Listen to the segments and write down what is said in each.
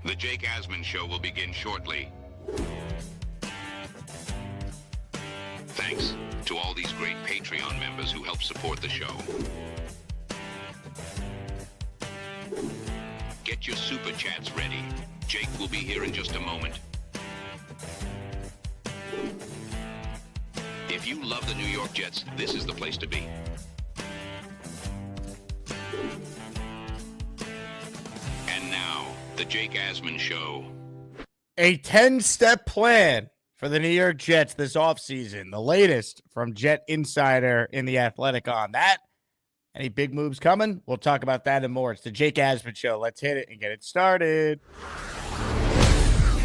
The Jake Asman Show will begin shortly. Thanks to all these great Patreon members who help support the show. Get your super chats ready. Jake will be here in just a moment. If you love the New York Jets, this is the place to be. And now, the Jake Asman Show. A 10-step plan for the New York Jets this offseason. The latest from Jet Insider in The Athletic on that. Any big moves coming? We'll talk about that and more. It's the Jake Asman Show. Let's hit it and get it started.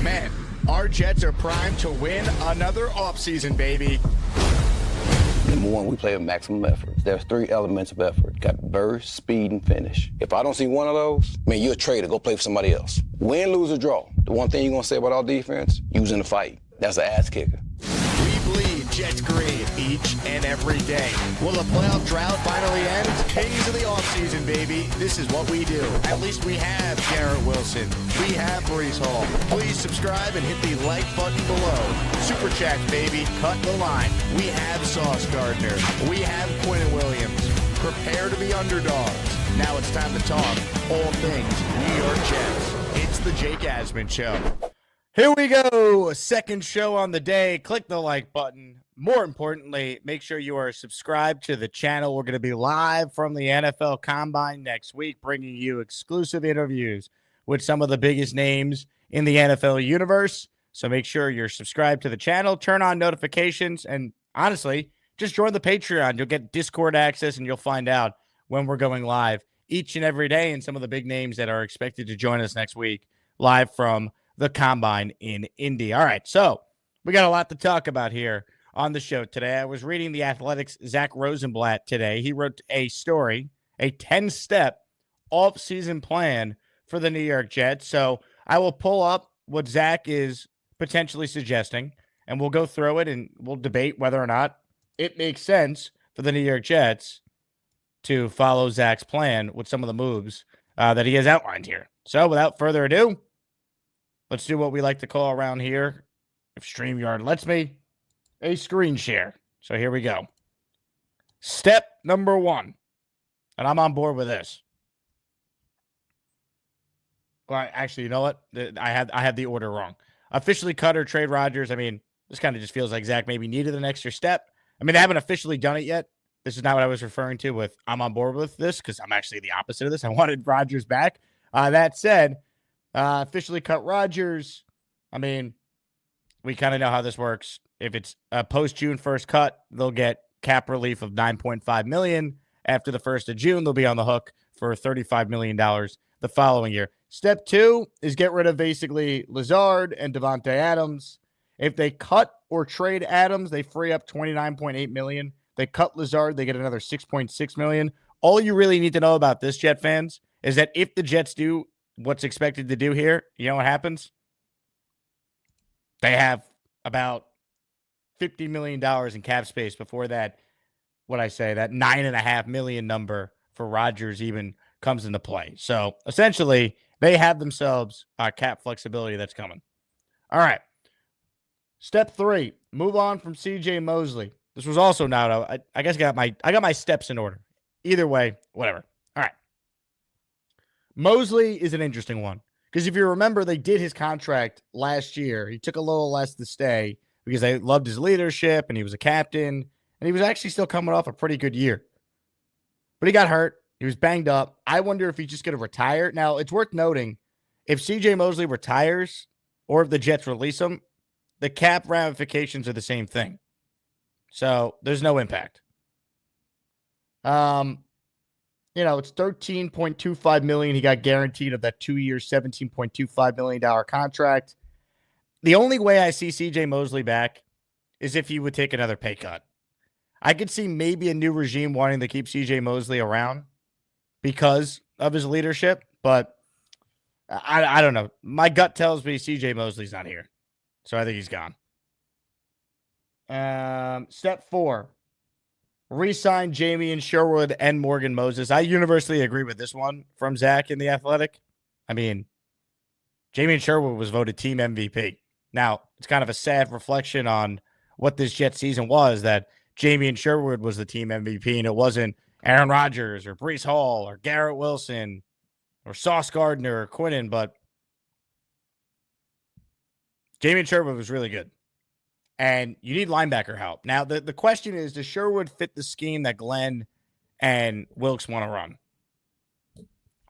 Man, our Jets are primed to win another offseason, baby. Number one, we play with maximum effort. There's three elements of effort. Got burst, speed, and finish. If I don't see one of those, man, you're a traitor. Go play for somebody else. Win, lose, or draw. The one thing you're going to say about our defense, using the fight. That's an ass kicker. We bleed Jets green each and every day. Will the playoff drought finally end? Kings of the offseason, baby. This is what we do. At least we have Garrett Wilson. We have Breece Hall. Please subscribe and hit the like button below. Super chat, baby. Cut the line. We have Sauce Gardner. We have Quinn Williams. Prepare to be underdogs. Now it's time to talk all things New York Jets. It's the Jake Asman Show. Here we go. Second show on the day. Click the like button. More importantly, make sure you are subscribed to the channel. We're going to be live from the NFL Combine next week, bringing you exclusive interviews with some of the biggest names in the NFL universe. So make sure you're subscribed to the channel, turn on notifications, and honestly, just join the Patreon. You'll get Discord access, and you'll find out when we're going live each and every day, and some of the big names that are expected to join us next week live from the Combine in Indy. All right, so we got a lot to talk about here on the show today. I was reading the Athletic's Zack Rosenblatt today. He wrote a story, a 10-step off-season plan for the New York Jets. So I will pull up what Zack is potentially suggesting, and we'll go through it, and we'll debate whether or not it makes sense for the New York Jets to follow Zack's plan with some of the moves that he has outlined here. So without further ado, let's do what we like to call around here, if StreamYard lets me, a screen share. So here we go. Step number one, and I'm on board with this. Well, actually, you know what? I had the order wrong. Officially cut or trade Rodgers. I mean, this kind of just feels like Zack maybe needed an extra step. I mean, they haven't officially done it yet. This is not what I was referring to with I'm on board with this, because I'm actually the opposite of this. I wanted Rodgers back. That said, officially cut Rodgers. I mean, we kind of know how this works. If it's a post-June 1st cut, they'll get cap relief of $9.5 million. After the 1st of June, they'll be on the hook for $35 million the following year. Step two is get rid of basically Lazard and Devontae Adams. If they cut or trade Adams, they free up $29.8 million. They cut Lazard, they get another $6.6 million. All you really need to know about this, Jet fans, is that if the Jets do what's expected to do here, you know what happens? They have about $50 million in cap space before that, that $9.5 million number for Rodgers even comes into play. So essentially, they have themselves cap flexibility that's coming. All right. Step three, move on from C.J. Mosley. This was also not, I guess I got my steps in order. Either way, whatever. All right. Mosley is an interesting one, because if you remember, they did his contract last year. He took a little less to stay because they loved his leadership and he was a captain, and he was actually still coming off a pretty good year. But he got hurt. He was banged up. I wonder if he's just going to retire. Now, it's worth noting, if C.J. Mosley retires or if the Jets release him, the cap ramifications are the same thing. So there's no impact. It's $13.25 million he got guaranteed of that 2-year, $17.25 million contract. The only way I see C.J. Mosley back is if he would take another pay cut. I could see maybe a new regime wanting to keep C.J. Mosley around because of his leadership, but I don't know. My gut tells me C.J. Mosley's not here, so I think he's gone. Step four, re-sign Jamie Sherwood and Morgan Moses. I universally agree with this one from Zack in The Athletic. I mean, Jamie Sherwood was voted team MVP. Now, it's kind of a sad reflection on what this Jet season was, that Jamie and Sherwood was the team MVP, and it wasn't Aaron Rodgers or Breece Hall or Garrett Wilson or Sauce Gardner or Quinnen, but Jamie Sherwood was really good. And you need linebacker help. Now, the question is, does Sherwood fit the scheme that Glenn and Wilkes want to run?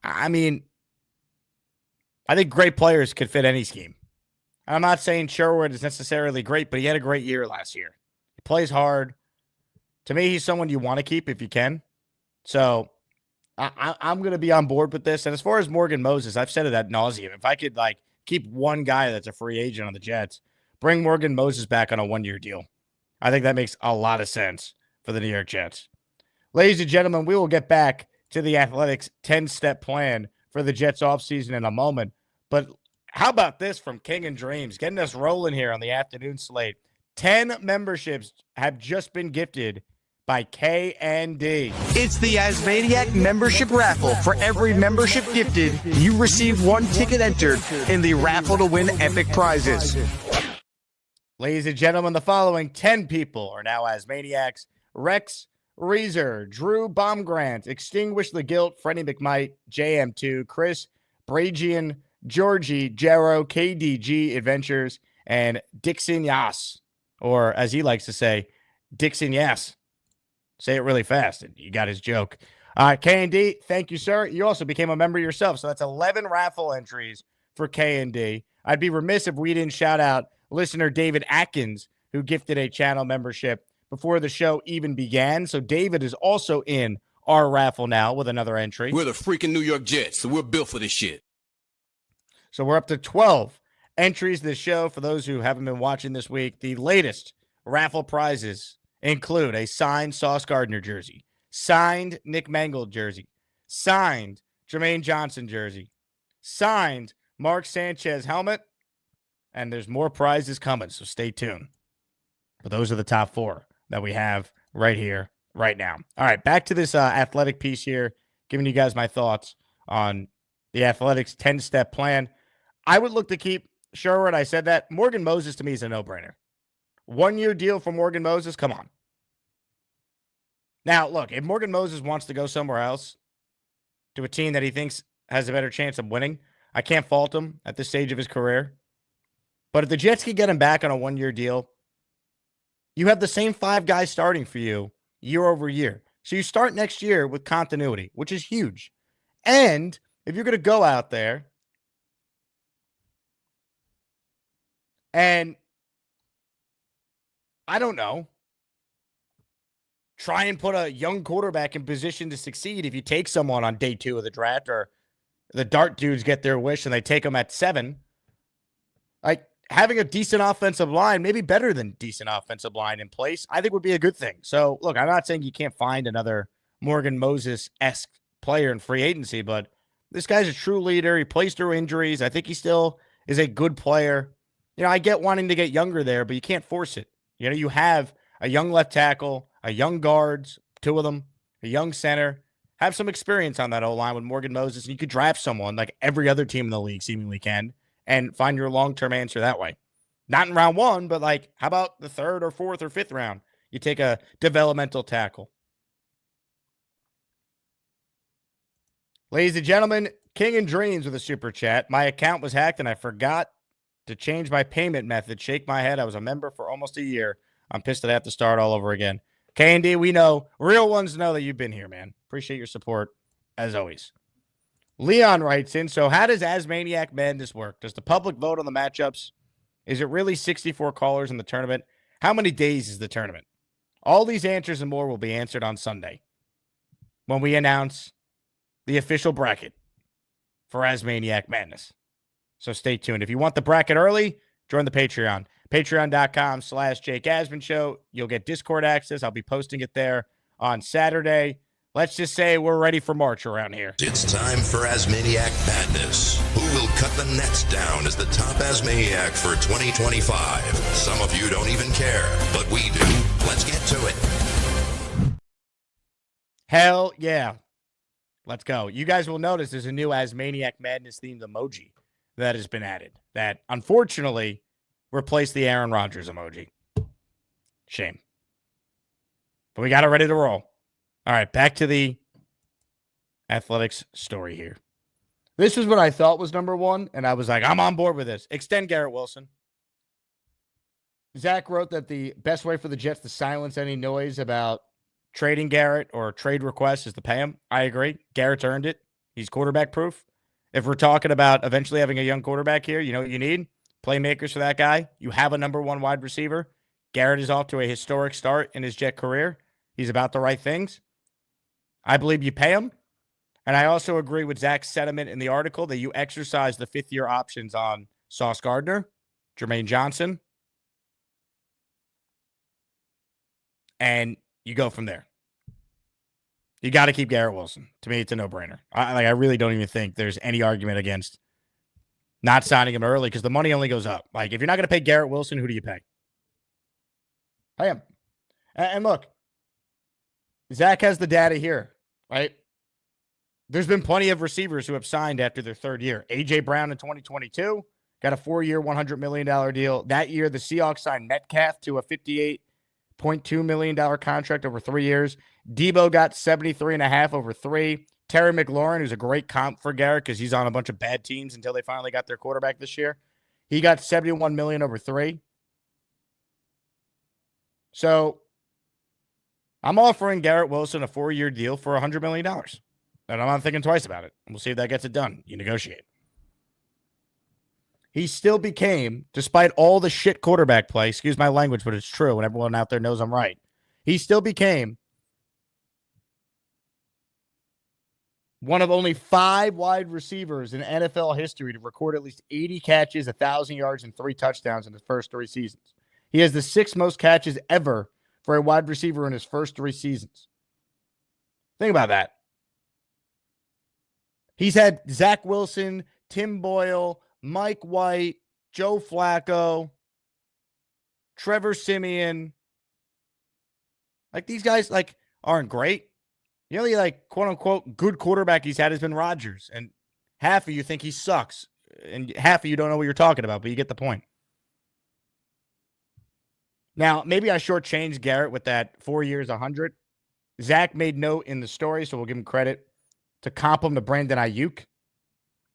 I mean, I think great players could fit any scheme. I'm not saying Sherwood is necessarily great, but he had a great year last year. He plays hard. To me, he's someone you want to keep if you can. So I'm going to be on board with this. And as far as Morgan Moses, I've said it ad nauseum. If I could keep one guy that's a free agent on the Jets, bring Morgan Moses back on a one-year deal. I think that makes a lot of sense for the New York Jets. Ladies and gentlemen, we will get back to the Athletics 10-step plan for the Jets offseason in a moment. But how about this from King and Dreams, getting us rolling here on the afternoon slate? 10 memberships have just been gifted by K&D. It's the Asmaniac membership raffle. For every membership gifted, you receive one ticket entered in the raffle to win epic prizes. Ladies and gentlemen, the following 10 people are now Asmaniacs: Rex Reeser, Drew Baumgrant, Extinguish the Guilt, Freddie McMight, JM2, Chris Bragian, Georgie, Jarrow, KDG Adventures, and Dixon Yas, or as he likes to say, Dixon Yas. Say it really fast, and you got his joke. K&D, thank you, sir. You also became a member yourself, so that's 11 raffle entries for K&D. I'd be remiss if we didn't shout out listener David Atkins, who gifted a channel membership before the show even began. So David is also in our raffle now with another entry. We're the freaking New York Jets, so we're built for this shit. So we're up to 12 entries this show. For those who haven't been watching this week, the latest raffle prizes include a signed Sauce Gardner jersey, signed Nick Mangold jersey, signed Jermaine Johnson jersey, signed Mark Sanchez helmet, and there's more prizes coming, so stay tuned. But those are the top 4 that we have right here, right now. All right, back to this athletic piece here, giving you guys my thoughts on the Athletics 10-step plan. I would look to keep Sherwood. I said that. Morgan Moses, to me, is a no-brainer. One-year deal for Morgan Moses, come on. Now, look, if Morgan Moses wants to go somewhere else to a team that he thinks has a better chance of winning, I can't fault him at this stage of his career. But if the Jets can get him back on a one-year deal, you have the same 5 guys starting for you year over year. So you start next year with continuity, which is huge. And if you're going to go out there and, I don't know, try and put a young quarterback in position to succeed, if you take someone on day 2 of the draft, or the dart dudes get their wish and they take them at 7, having a decent offensive line, maybe better than decent offensive line in place, I think would be a good thing. So, look, I'm not saying you can't find another Morgan Moses-esque player in free agency, but this guy's a true leader. He plays through injuries. I think he still is a good player. I get wanting to get younger there, but you can't force it. You have a young left tackle, a young guards, 2 of them, a young center. Have some experience on that O-line with Morgan Moses, and you could draft someone like every other team in the league seemingly can, and find your long-term answer that way. Not in round 1, but how about the 3rd or 4th or 5th round? You take a developmental tackle. Ladies and gentlemen, King and Dreams with a super chat. My account was hacked and I forgot to change my payment method. Shake my head. I was a member for almost a year. I'm pissed that I have to start all over again. K&D, we know. Real ones know that you've been here, man. Appreciate your support, as always. Leon writes in, so how does Asmaniac Madness work? Does the public vote on the matchups? Is it really 64 callers in the tournament? How many days is the tournament? All these answers and more will be answered on Sunday when we announce the official bracket for Asmaniac Madness. So stay tuned. If you want the bracket early, join the Patreon. Patreon.com/Jake Asman Show. You'll get Discord access. I'll be posting it there on Saturday. Let's just say we're ready for March around here. It's time for Asmaniac Madness. Who will cut the nets down as the top Asmaniac for 2025? Some of you don't even care, but we do. Let's get to it. Hell yeah. Let's go. You guys will notice there's a new Asmaniac Madness themed emoji that has been added that unfortunately replaced the Aaron Rodgers emoji. Shame. But we got it ready to roll. All right, back to the Athletics story here. This is what I thought was number one, and I was like, I'm on board with this. Extend Garrett Wilson. Zack wrote that the best way for the Jets to silence any noise about trading Garrett or trade requests is to pay him. I agree. Garrett's earned it. He's quarterback proof. If we're talking about eventually having a young quarterback here, you know what you need? Playmakers for that guy. You have a number one wide receiver. Garrett is off to a historic start in his Jet career. He's about the right things. I believe you pay him. And I also agree with Zack's sentiment in the article that you exercise the fifth-year options on Sauce Gardner, Jermaine Johnson, and you go from there. You got to keep Garrett Wilson. To me, it's a no-brainer. I really don't even think there's any argument against not signing him early because the money only goes up. Like, if you're not going to pay Garrett Wilson, who do you pay? I am. And look, Zack has the data here, right? There's been plenty of receivers who have signed after their third year. A.J. Brown in 2022 got a 4-year, $100 million deal. That year, the Seahawks signed Metcalf to a $58.2 million contract over 3 years. Debo got $73.5 over 3. Terry McLaurin, who's a great comp for Garrett because he's on a bunch of bad teams until they finally got their quarterback this year. He got $71 million over 3. So I'm offering Garrett Wilson a 4-year deal for $100 million. And I'm not thinking twice about it. We'll see if that gets it done. You negotiate. He still became, despite all the shit quarterback play, excuse my language, but it's true, and everyone out there knows I'm right. He still became one of only 5 wide receivers in NFL history to record at least 80 catches, 1,000 yards, and 3 touchdowns in his first 3 seasons. He has the 6th most catches ever for a wide receiver in his first 3 seasons. Think about that. He's had Zach Wilson, Tim Boyle, Mike White, Joe Flacco, Trevor Siemian. Like, these guys, like, aren't great. The only, like, quote-unquote good quarterback he's had has been Rodgers. And half of you think he sucks. And half of you don't know what you're talking about, but you get the point. Now, maybe I shortchanged Garrett with that 4 years, 100. Zack made note in the story, so we'll give him credit, to comp him to Brandon Ayuk.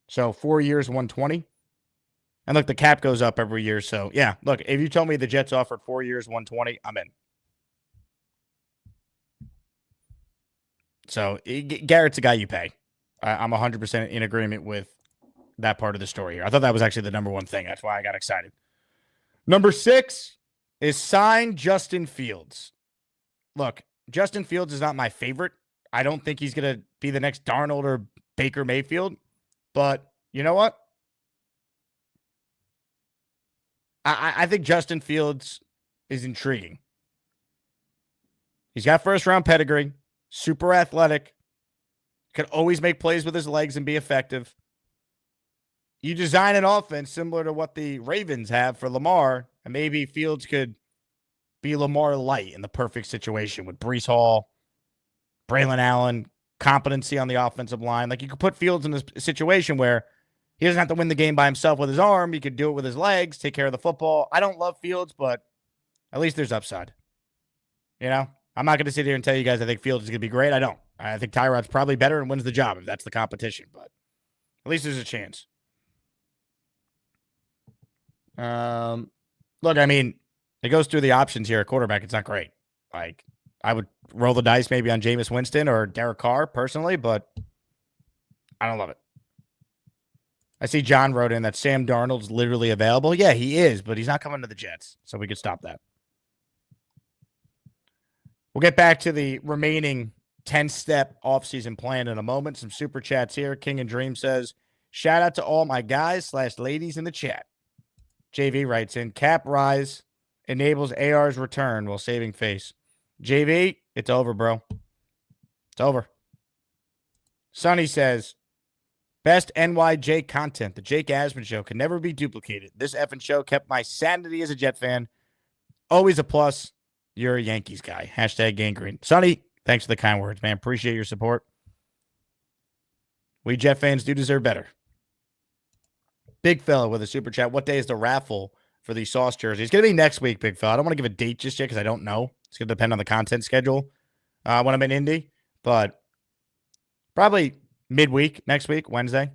So 4 years, 120. And look, the cap goes up every year. So, yeah, look, if you told me the Jets offered 4 years, 120, I'm in. So Garrett's a guy you pay. I'm 100% in agreement with that part of the story here. I thought that was actually the number one thing. That's why I got excited. Number 6 is sign Justin Fields. Look, Justin Fields is not my favorite. I don't think he's going to be the next Darnold or Baker Mayfield. But you know what? I think Justin Fields is intriguing. He's got first-round pedigree, super athletic, can always make plays with his legs and be effective. You design an offense similar to what the Ravens have for Lamar, and maybe Fields could be Lamar light in the perfect situation with Breece Hall, Braylon Allen, competency on the offensive line. Like, you could put Fields in this situation where he doesn't have to win the game by himself with his arm. He could do it with his legs, take care of the football. I don't love Fields, but at least there's upside. You know, I'm not going to sit here and tell you guys I think Fields is going to be great. I don't. I think Tyrod's probably better and wins the job if that's the competition, but at least there's a chance. Look, I mean, it goes through the options here at quarterback. It's not great. Like, I would roll the dice maybe on Jameis Winston or Derek Carr personally, but I don't love it. I see John wrote in that Sam Darnold's literally available. Yeah, he is, but he's not coming to the Jets, so we could stop that. We'll get back to the remaining 10-step offseason plan in a moment. Some super chats here. King and Dream says, shout out to all my guys/ladies in the chat. JV writes in, cap rise enables AR's return while saving face. JV, it's over, bro. It's over. Sonny says, best NYJ content. The Jake Asman show can never be duplicated. This effing show kept my sanity as a Jet fan. Always a plus. You're a Yankees guy. Hashtag gangrene. Sonny, thanks for the kind words, man. Appreciate your support. We Jet fans do deserve better. Big fella with a super chat. What day is the raffle for the Sauce jersey? It's going to be next week, big fella. I don't want to give a date just yet because I don't know. It's going to depend on the content schedule when I'm in Indy. But probably midweek next week, Wednesday.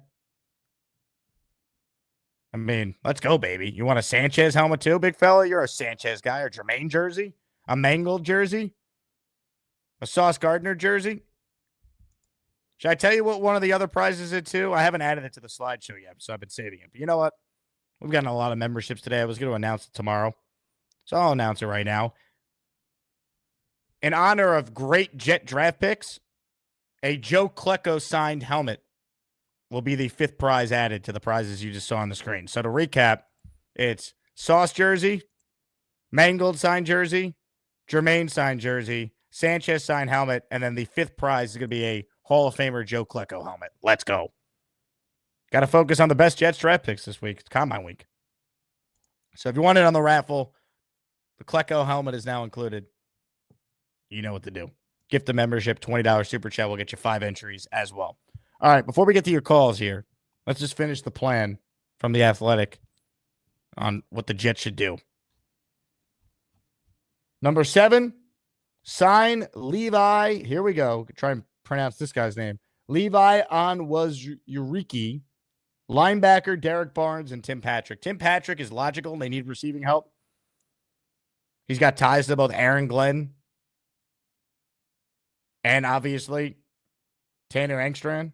I mean, let's go, baby. You want a Sanchez helmet too, big fella? You're a Sanchez guy. Or Jermaine jersey? A Mangold jersey? A Sauce Gardner jersey? Should I tell you what one of the other prizes is too? I haven't added it to the slideshow yet, so I've been saving it. But you know what? We've gotten a lot of memberships today. I was going to announce it tomorrow, so I'll announce it right now. In honor of great Jet draft picks, a Joe Klecko signed helmet will be the 5th prize added to the prizes you just saw on the screen. So to recap, it's Sauce jersey, Mangold signed jersey, Jermaine signed jersey, Sanchez signed helmet, and then the 5th prize is going to be a Hall of Famer Joe Klecko helmet. Let's go. Got to focus on the best Jets draft picks this week. It's Combine week. So if you want it on the raffle, the Klecko helmet is now included. You know what to do. Gift the membership, $20 super chat will get you 5 entries as well. All right, before we get to your calls here, let's just finish the plan from The Athletic on what the Jets should do. Number 7, sign Levi. Here we go. Try and pronounce this guy's name. Levi Onwuzurike, linebacker Derek Barnes, and Tim Patrick. Tim Patrick is logical, and they need receiving help. He's got ties to both Aaron Glenn and obviously Tanner Engstrand.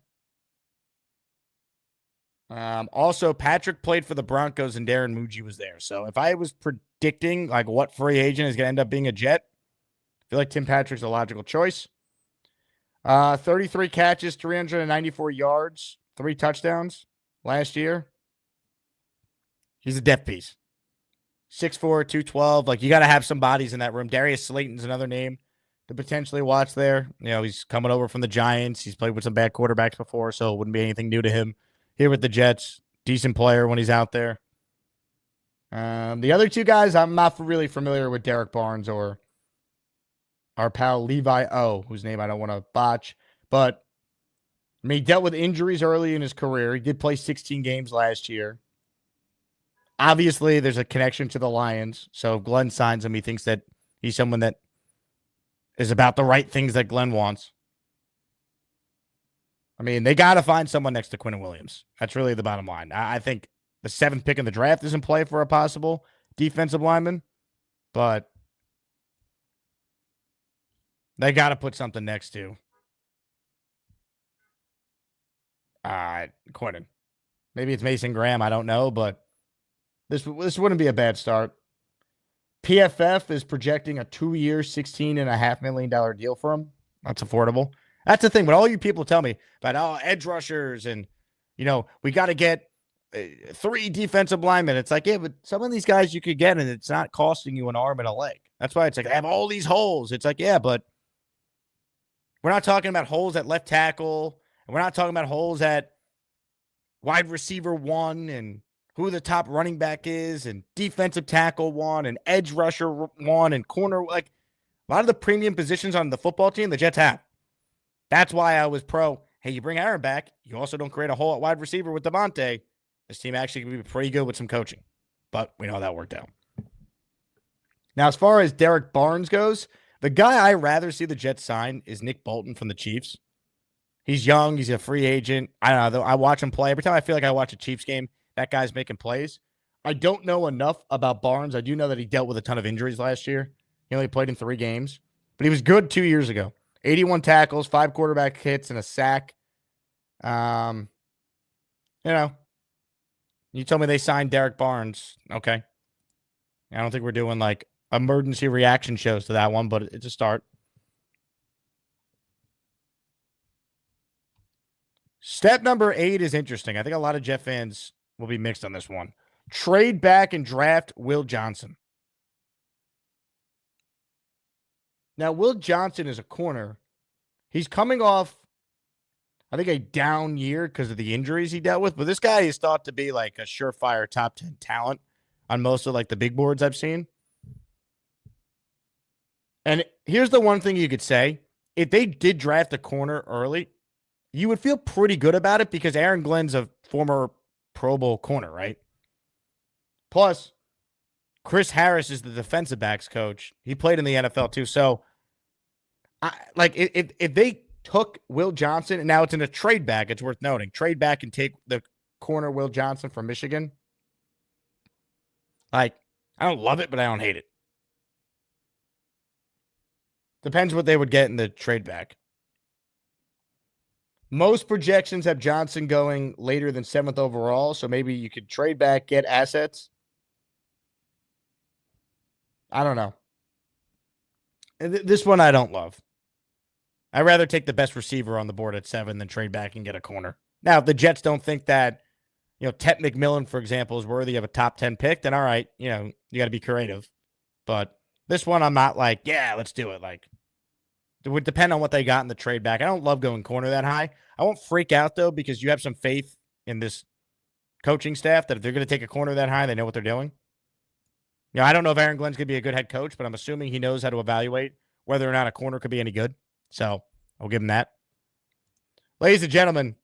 Also, Patrick played for the Broncos, and Darren Muji was there. So if I was predicting like what free agent is going to end up being a Jet, I feel like Tim Patrick's a logical choice. 33 catches, 394 yards, 3 touchdowns last year. He's a depth piece. 6'4", 212. Like, you got to have some bodies in that room. Darius Slayton's another name to potentially watch there. You know, he's coming over from the Giants. He's played with some bad quarterbacks before, so it wouldn't be anything new to him here with the Jets. Decent player when he's out there. The other 2 guys, I'm not really familiar with Derek Barnes or our pal Levi O, whose name I don't want to botch. But I mean, he dealt with injuries early in his career. He did play 16 games last year. Obviously, there's a connection to the Lions. So if Glenn signs him, he thinks that he's someone that is about the right things that Glenn wants. I mean, they got to find someone next to Quinnen Williams. That's really the bottom line. I think the 7th pick in the draft is in play for a possible defensive lineman, but they got to put something next to Quinnen. Maybe it's Mason Graham. I don't know, but this wouldn't be a bad start. PFF is projecting a 2-year, $16.5 million deal for him. That's affordable. That's the thing. But all you people tell me about edge rushers and, you know, we got to get 3 defensive linemen. It's like, yeah, but some of these guys you could get, and it's not costing you an arm and a leg. That's why it's like, I have all these holes. It's like, yeah, but we're not talking about holes at left tackle, and we're not talking about holes at wide receiver 1 and who the top running back is and defensive tackle 1 and edge rusher 1 and corner. Like, a lot of the premium positions on the football team, the Jets have. That's why I was pro. Hey, you bring Aaron back. You also don't create a hole at wide receiver with Devontae. This team actually could be pretty good with some coaching. But we know how that worked out. Now, as far as Derek Barnes goes, the guy I'd rather see the Jets sign is Nick Bolton from the Chiefs. He's young. He's a free agent. I don't know. I watch him play. Every time I feel like I watch a Chiefs game, that guy's making plays. I don't know enough about Barnes. I do know that he dealt with a ton of injuries last year. He only played in 3 games. But he was good 2 years ago. 81 tackles, 5 quarterback hits, and a sack. You know, you told me they signed Derek Barnes. Okay. I don't think we're doing like emergency reaction shows to that one, but it's a start. Step number 8 is interesting. I think a lot of Jet fans will be mixed on this one. Trade back and draft Will Johnson. Now, Will Johnson is a corner. He's coming off, I think, a down year because of the injuries he dealt with. But this guy is thought to be like a surefire top 10 talent on most of like the big boards I've seen. And here's the one thing you could say. If they did draft a corner early, you would feel pretty good about it because Aaron Glenn's a former Pro Bowl corner, right? Plus, Chris Harris is the defensive backs coach. He played in the NFL too. So, if they took Will Johnson, and now it's in a trade back, it's worth noting. Trade back and take the corner Will Johnson from Michigan. I don't love it, but I don't hate it. Depends what they would get in the trade back. Most projections have Johnson going later than 7th overall, so maybe you could trade back, get assets. I don't know. This one I don't love. I'd rather take the best receiver on the board at 7 than trade back and get a corner. Now, if the Jets don't think that, Ted McMillan, for example, is worthy of a top 10 pick, then all right, you got to be creative. But this one, I'm not like, yeah, let's do it. It would depend on what they got in the trade back. I don't love going corner that high. I won't freak out, though, because you have some faith in this coaching staff that if they're going to take a corner that high, they know what they're doing. I don't know if Aaron Glenn's going to be a good head coach, but I'm assuming he knows how to evaluate whether or not a corner could be any good. So I'll give him that. Ladies and gentlemen,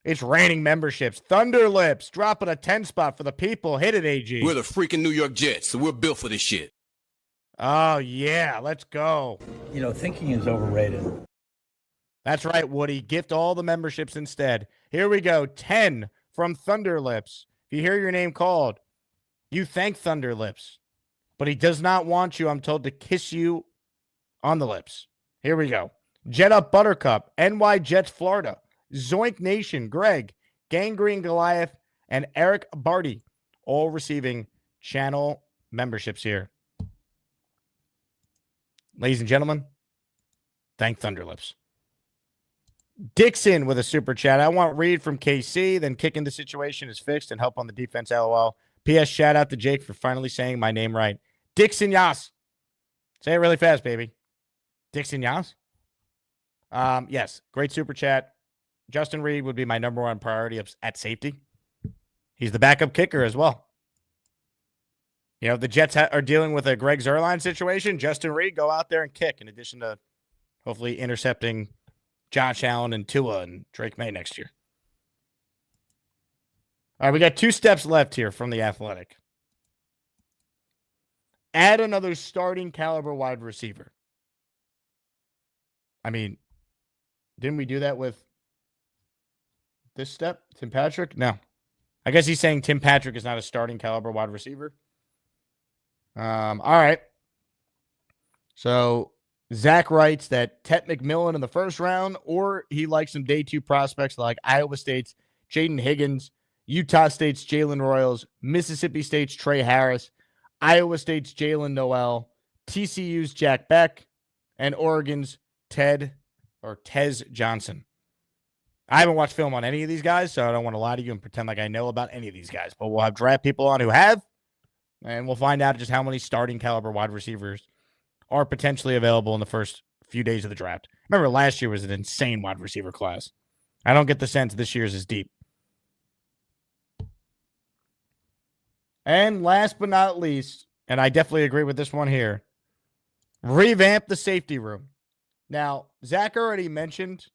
it's raining memberships. Thunder Lips dropping a 10 spot for the people. Hit it, AG. We're the freaking New York Jets, so we're built for this shit. Oh, yeah. Let's go. Thinking is overrated. That's right, Woody. Gift all the memberships instead. Here we go. 10 from Thunder Lips. If you hear your name called, you thank Thunder Lips. But he does not want you, I'm told, to kiss you on the lips. Here we go. Jet Up Buttercup, NY Jets, Florida, Zoink Nation, Greg, Gangrene Goliath, and Eric Barty, all receiving channel memberships here. Ladies and gentlemen, thank Thunderlips. Dixon with a super chat. I want Reed from KC, then kicking the situation is fixed and help on the defense, LOL. P.S. Shout out to Jake for finally saying my name right. Dixon Yas. Say it really fast, baby. Dixon Yas? Yes, great super chat. Justin Reed would be my number one priority at safety. He's the backup kicker as well. The Jets are dealing with a Greg Zuerlein situation. Justin Reed, go out there and kick, in addition to hopefully intercepting Josh Allen and Tua and Drake May next year. All right, we got 2 steps left here from the Athletic. Add another starting caliber wide receiver. I mean, didn't we do that with this step? Tim Patrick? No. I guess he's saying Tim Patrick is not a starting caliber wide receiver. All right. So Zack writes that Ted McMillan in the first round, or he likes some day 2 prospects like Iowa State's Jaden Higgins, Utah State's Jalen Royals, Mississippi State's Trey Harris, Iowa State's Jalen Noel, TCU's Jack Beck, and Oregon's Tez Johnson. I haven't watched film on any of these guys, so I don't want to lie to you and pretend like I know about any of these guys. But we'll have draft people on who have, and we'll find out just how many starting caliber wide receivers are potentially available in the first few days of the draft. Remember, last year was an insane wide receiver class. I don't get the sense this year's is deep. And last but not least, and I definitely agree with this one here, revamp the safety room. Now, Zach already mentioned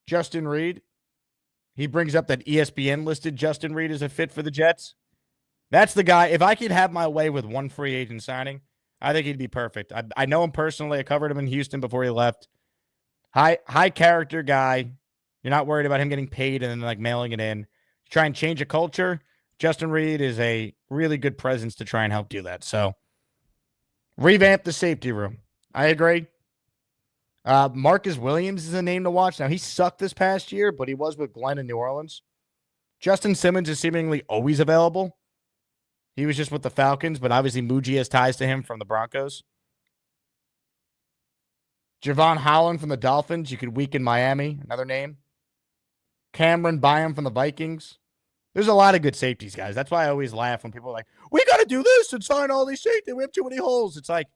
Justin Reed. He brings up that ESPN listed Justin Reed as a fit for the Jets. That's the guy. If I could have my way with one free agent signing, I think he'd be perfect. I know him personally. I covered him in Houston before he left. High character guy. You're not worried about him getting paid and then mailing it in. Try and change a culture. Justin Reed is a really good presence to try and help do that. So, revamp the safety room. I agree. Marcus Williams is a name to watch. Now, he sucked this past year, but he was with Glenn in New Orleans. Justin Simmons is seemingly always available. He was just with the Falcons, but obviously Muji has ties to him from the Broncos. Javon Holland from the Dolphins. You could weaken Miami. Another name. Cameron Byam from the Vikings. There's a lot of good safeties, guys. That's why I always laugh when people are like, we got to do this and sign all these safeties. We have too many holes. It's like,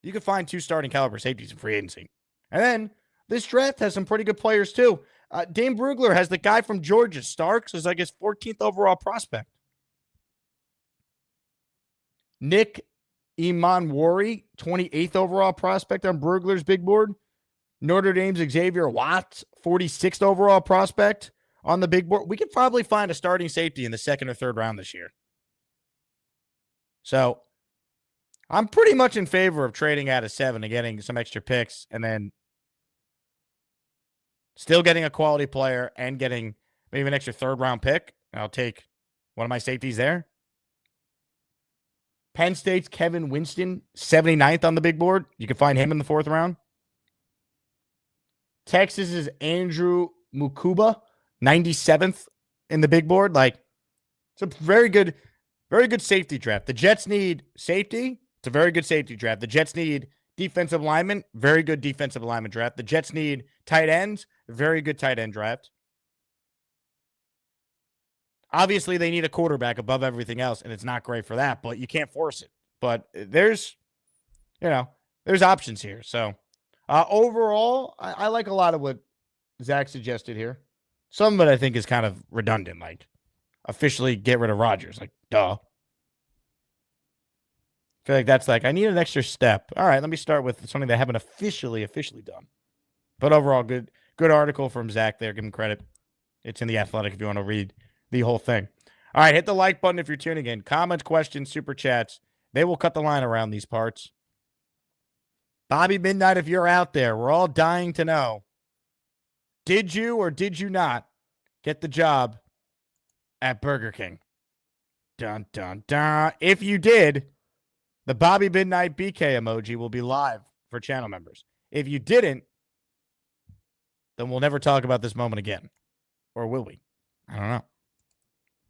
you can find 2 starting caliber safeties in free agency. And then this draft has some pretty good players too. Dane Brugler has the guy from Georgia, Starks, is his 14th overall prospect. Nick Imanwari, 28th overall prospect on Brugler's big board. Notre Dame's Xavier Watts, 46th overall prospect on the big board, we could probably find a starting safety in the second or third round this year. So I'm pretty much in favor of trading out of 7 and getting some extra picks and then still getting a quality player and getting maybe an extra third round pick. I'll take one of my safeties there. Penn State's Kevin Winston, 79th on the big board. You can find him in the 4th round. Texas is Andrew Mukuba, 97th in the big board. Like, it's a very good safety draft. The Jets need safety. It's a very good safety draft. The Jets need defensive linemen. Very good defensive lineman draft. The Jets need tight ends. Very good tight end draft. Obviously, they need a quarterback above everything else, and it's not great for that, but you can't force it. But there's options here. So, overall, I like a lot of what Zach suggested here. Some of it I think is kind of redundant, like officially get rid of Rodgers. Like, duh. I feel like that's like, I need an extra step. All right, let me start with something they haven't officially done. But overall, good article from Zach there. Give him credit. It's in The Athletic if you want to read the whole thing. All right, hit the like button if you're tuning in. Comments, questions, super chats. They will cut the line around these parts. Bobby Midnight, if you're out there, we're all dying to know. Did you or did you not get the job at Burger King? Dun, dun, dun. If you did, the Bobby Midnight BK emoji will be live for channel members. If you didn't, then we'll never talk about this moment again. Or will we? I don't know.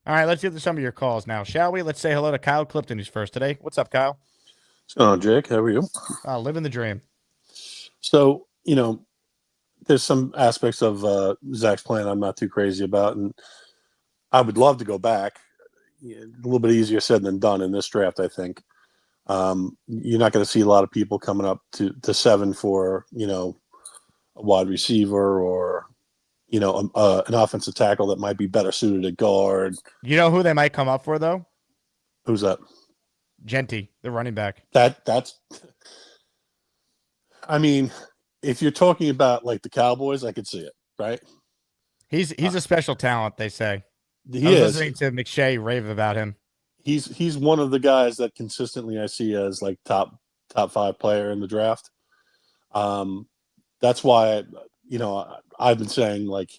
All right, let's get to some of your calls now, shall we? Let's say hello to Kyle Clifton, who's first today. What's up, Kyle? What's going on, Jake? How are you? Living the dream. So, there's some aspects of Zach's plan I'm not too crazy about, and I would love to go back. A little bit easier said than done in this draft, I think. You're not going to see a lot of people coming up to 7 for, a wide receiver or, an offensive tackle that might be better suited at guard. You know who they might come up for, though? Who's that? Genty, the running back. That's I mean, if you're talking about like the Cowboys, I could see it, right? He's a special talent, they say. I was listening to McShay rave about him. He's one of the guys that consistently I see as like top 5 player in the draft. That's why I've been saying, like,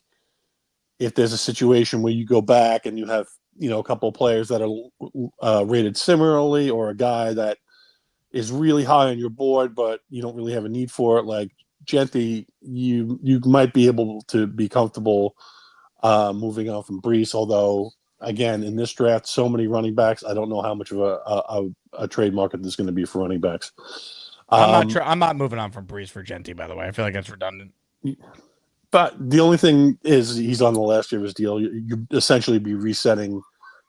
if there's a situation where you go back and you have a couple of players that are rated similarly, or a guy that is really high on your board but you don't really have a need for it, like Genty, you might be able to be comfortable moving on from Brees. Although, again, in this draft, so many running backs, I don't know how much of a trade market there's going to be for running backs. I'm not moving on from Brees for Genty, by the way. I feel like that's redundant. But the only thing is, he's on the last year of his deal. You essentially be resetting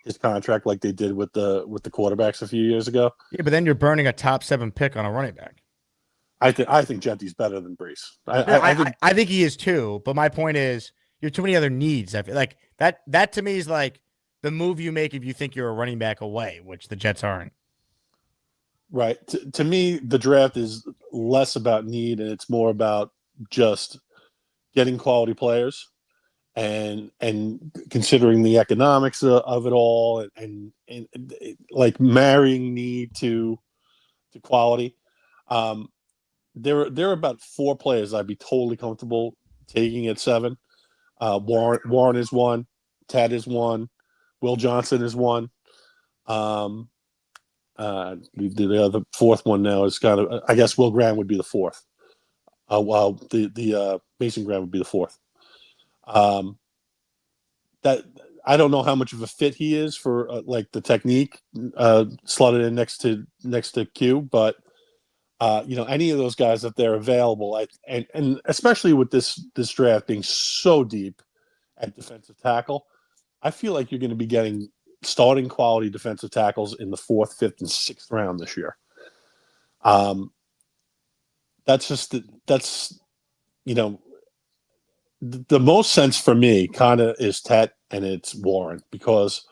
his contract like they did with the quarterbacks a few years ago. Yeah, but then you're burning a top 7 pick on a running back. I think Genty's better than Brees. I think he is too. But my point is, you have too many other needs. I feel like that to me is like the move you make if you think you're a running back away, which the Jets aren't. Right. To me, the draft is less about need and it's more about just getting quality players and considering the economics of it all and like marrying need to quality. There are about 4 players I'd be totally comfortable taking at 7. Warren is one. Ted is one. Will Johnson is one. The other 4th one now is kind of, I guess Will Graham would be the 4th. While the Mason Graham would be the 4th. That I don't know how much of a fit he is for like the technique slotted in next to Q, but any of those guys if they're available, and especially with this draft being so deep at defensive tackle, I feel like you're going to be getting starting quality defensive tackles in the 4th, 5th, and 6th round this year. The most sense for me kind of is Tet and it's Warren, because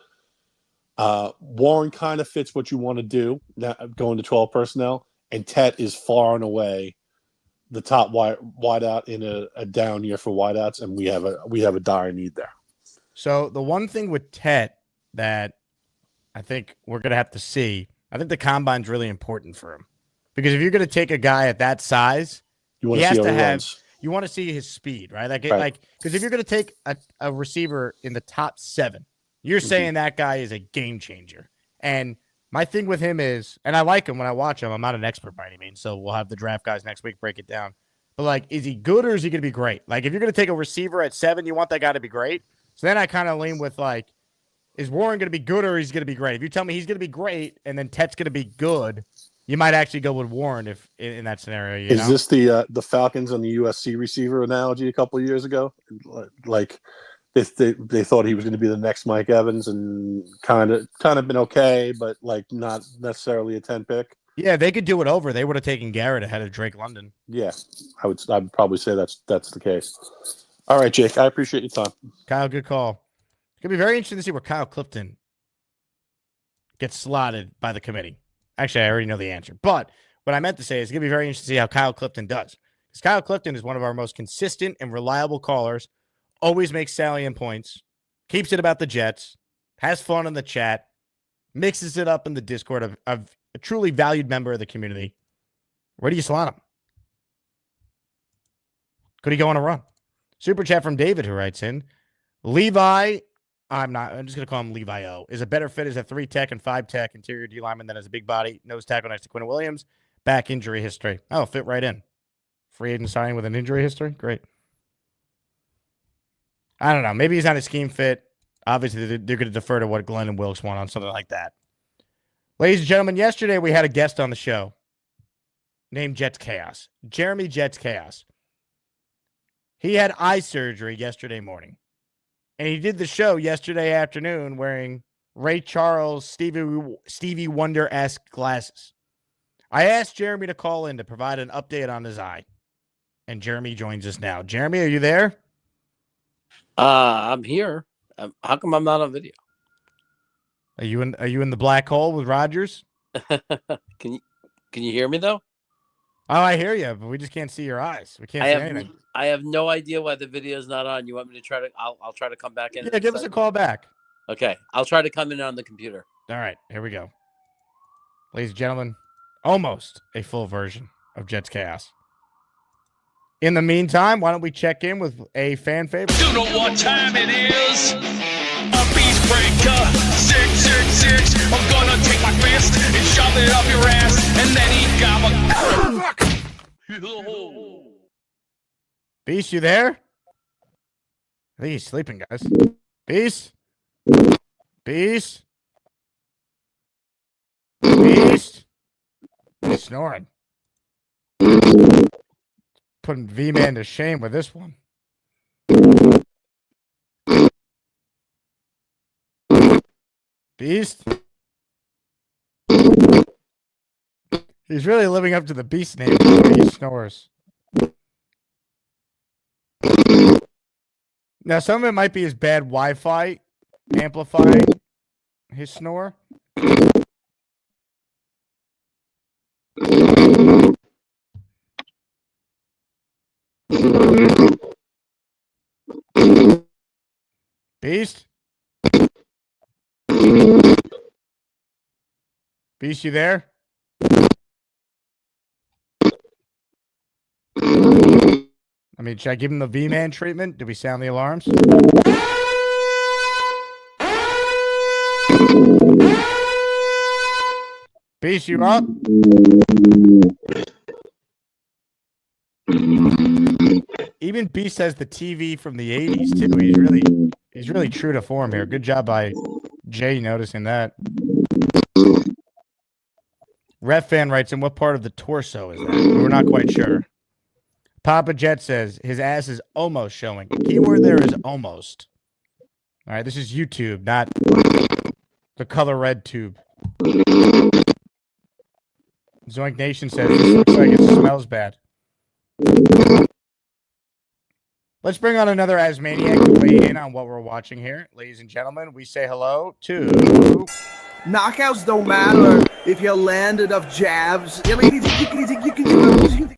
Warren kind of fits what you want to do now, going to 12 personnel, and Tet is far and away the top wideout in a down year for wideouts, and we have a dire need there. So the one thing with Tet that I think we're going to have to see, I think the combine's really important for him. Because if you're going to take a guy at that size, You want he to has see how to he have runs. you want to see his speed, right? Right. Because if you're going to take a receiver in the top 7, you're saying that guy is a game changer. And my thing with him is, and I like him when I watch him. I'm not an expert by any means, so we'll have the draft guys next week break it down. But like, is he good or is he going to be great? Like, if you're going to take a receiver at 7, you want that guy to be great. So then I kind of lean with like, is Warren going to be good or he's going to be great? If you tell me he's going to be great and then Tet's going to be good, you might actually go with Warren if in that scenario. You Is know? this the Falcons and the USC receiver analogy a couple of years ago? Like they thought he was going to be the next Mike Evans and kind of been okay, but like not necessarily a 10 pick. Yeah, they could do it over. They would have taken Garrett ahead of Drake London. Yeah, I'd probably say that's the case. All right, Jake, I appreciate your time. Kyle, good call. It's going to be very interesting to see where Kyle Clifton gets slotted by the committee. Actually, I already know the answer. But what I meant to say is it's going to be very interesting to see how Kyle Clifton does. Because Kyle Clifton is one of our most consistent and reliable callers, always makes salient points, keeps it about the Jets, has fun in the chat, mixes it up in the Discord of a truly valued member of the community. Where do you slot him? Could he go on a run? Super chat from David, who writes in, Levi, I'm just going to call him Levi O, is a better fit as a 3 tech and 5 tech interior D lineman than as a big body nose tackle next to Quinn Williams. Back injury history. Oh, fit right in. Free agent signing with an injury history? Great. I don't know. Maybe he's not a scheme fit. Obviously, they're going to defer to what Glenn and Wilkes want on something like that. Ladies and gentlemen, yesterday we had a guest on the show named Jets Chaos. Jeremy Jets Chaos. He had eye surgery yesterday morning. And he did the show yesterday afternoon wearing Ray Charles, Stevie Wonder-esque glasses. I asked Jeremy to call in to provide an update on his eye. And Jeremy joins us now. Jeremy, are you there? I'm here. How come I'm not on video? Are you in the black hole with Rogers? Can you hear me though? Oh, I hear you, but we just can't see your eyes. We can't see anything. I have no idea why the video is not on. You want me to try to? I'll try to come back in. Yeah, give us a call back. Okay, I'll try to come in on the computer. All right, here we go. Ladies and gentlemen, almost a full version of Jets Chaos. In the meantime, why don't we check in with a fan favorite? You know what time it is? A beast breaker, 666. I'm gonna take my fist and shove it up your ass, and then he got a. Beast, you there? I think he's sleeping, guys. Beast? Beast? Beast? He's snoring. Putting V-Man to shame with this one. Beast? He's really living up to the Beast name. He snores. Now, some of it might be his bad Wi-Fi amplifying his snore. Beast? Beast, you there? I mean, should I give him the V-Man treatment? Did we sound the alarms? Beast, you up? Even Beast has the TV from the 80s, too. He's really true to form here. Good job by Jay noticing that. Ref fan writes in, what part of the torso is that? We're not quite sure. Papa Jet says his ass is almost showing. Keyword there is almost. All right, this is YouTube, not the color red tube. Zoink Nation says this looks like it smells bad. Let's bring on another Asmaniac to weigh in on what we're watching here. Ladies and gentlemen, we say hello to... Knockouts don't matter if you land enough jabs. I mean, you can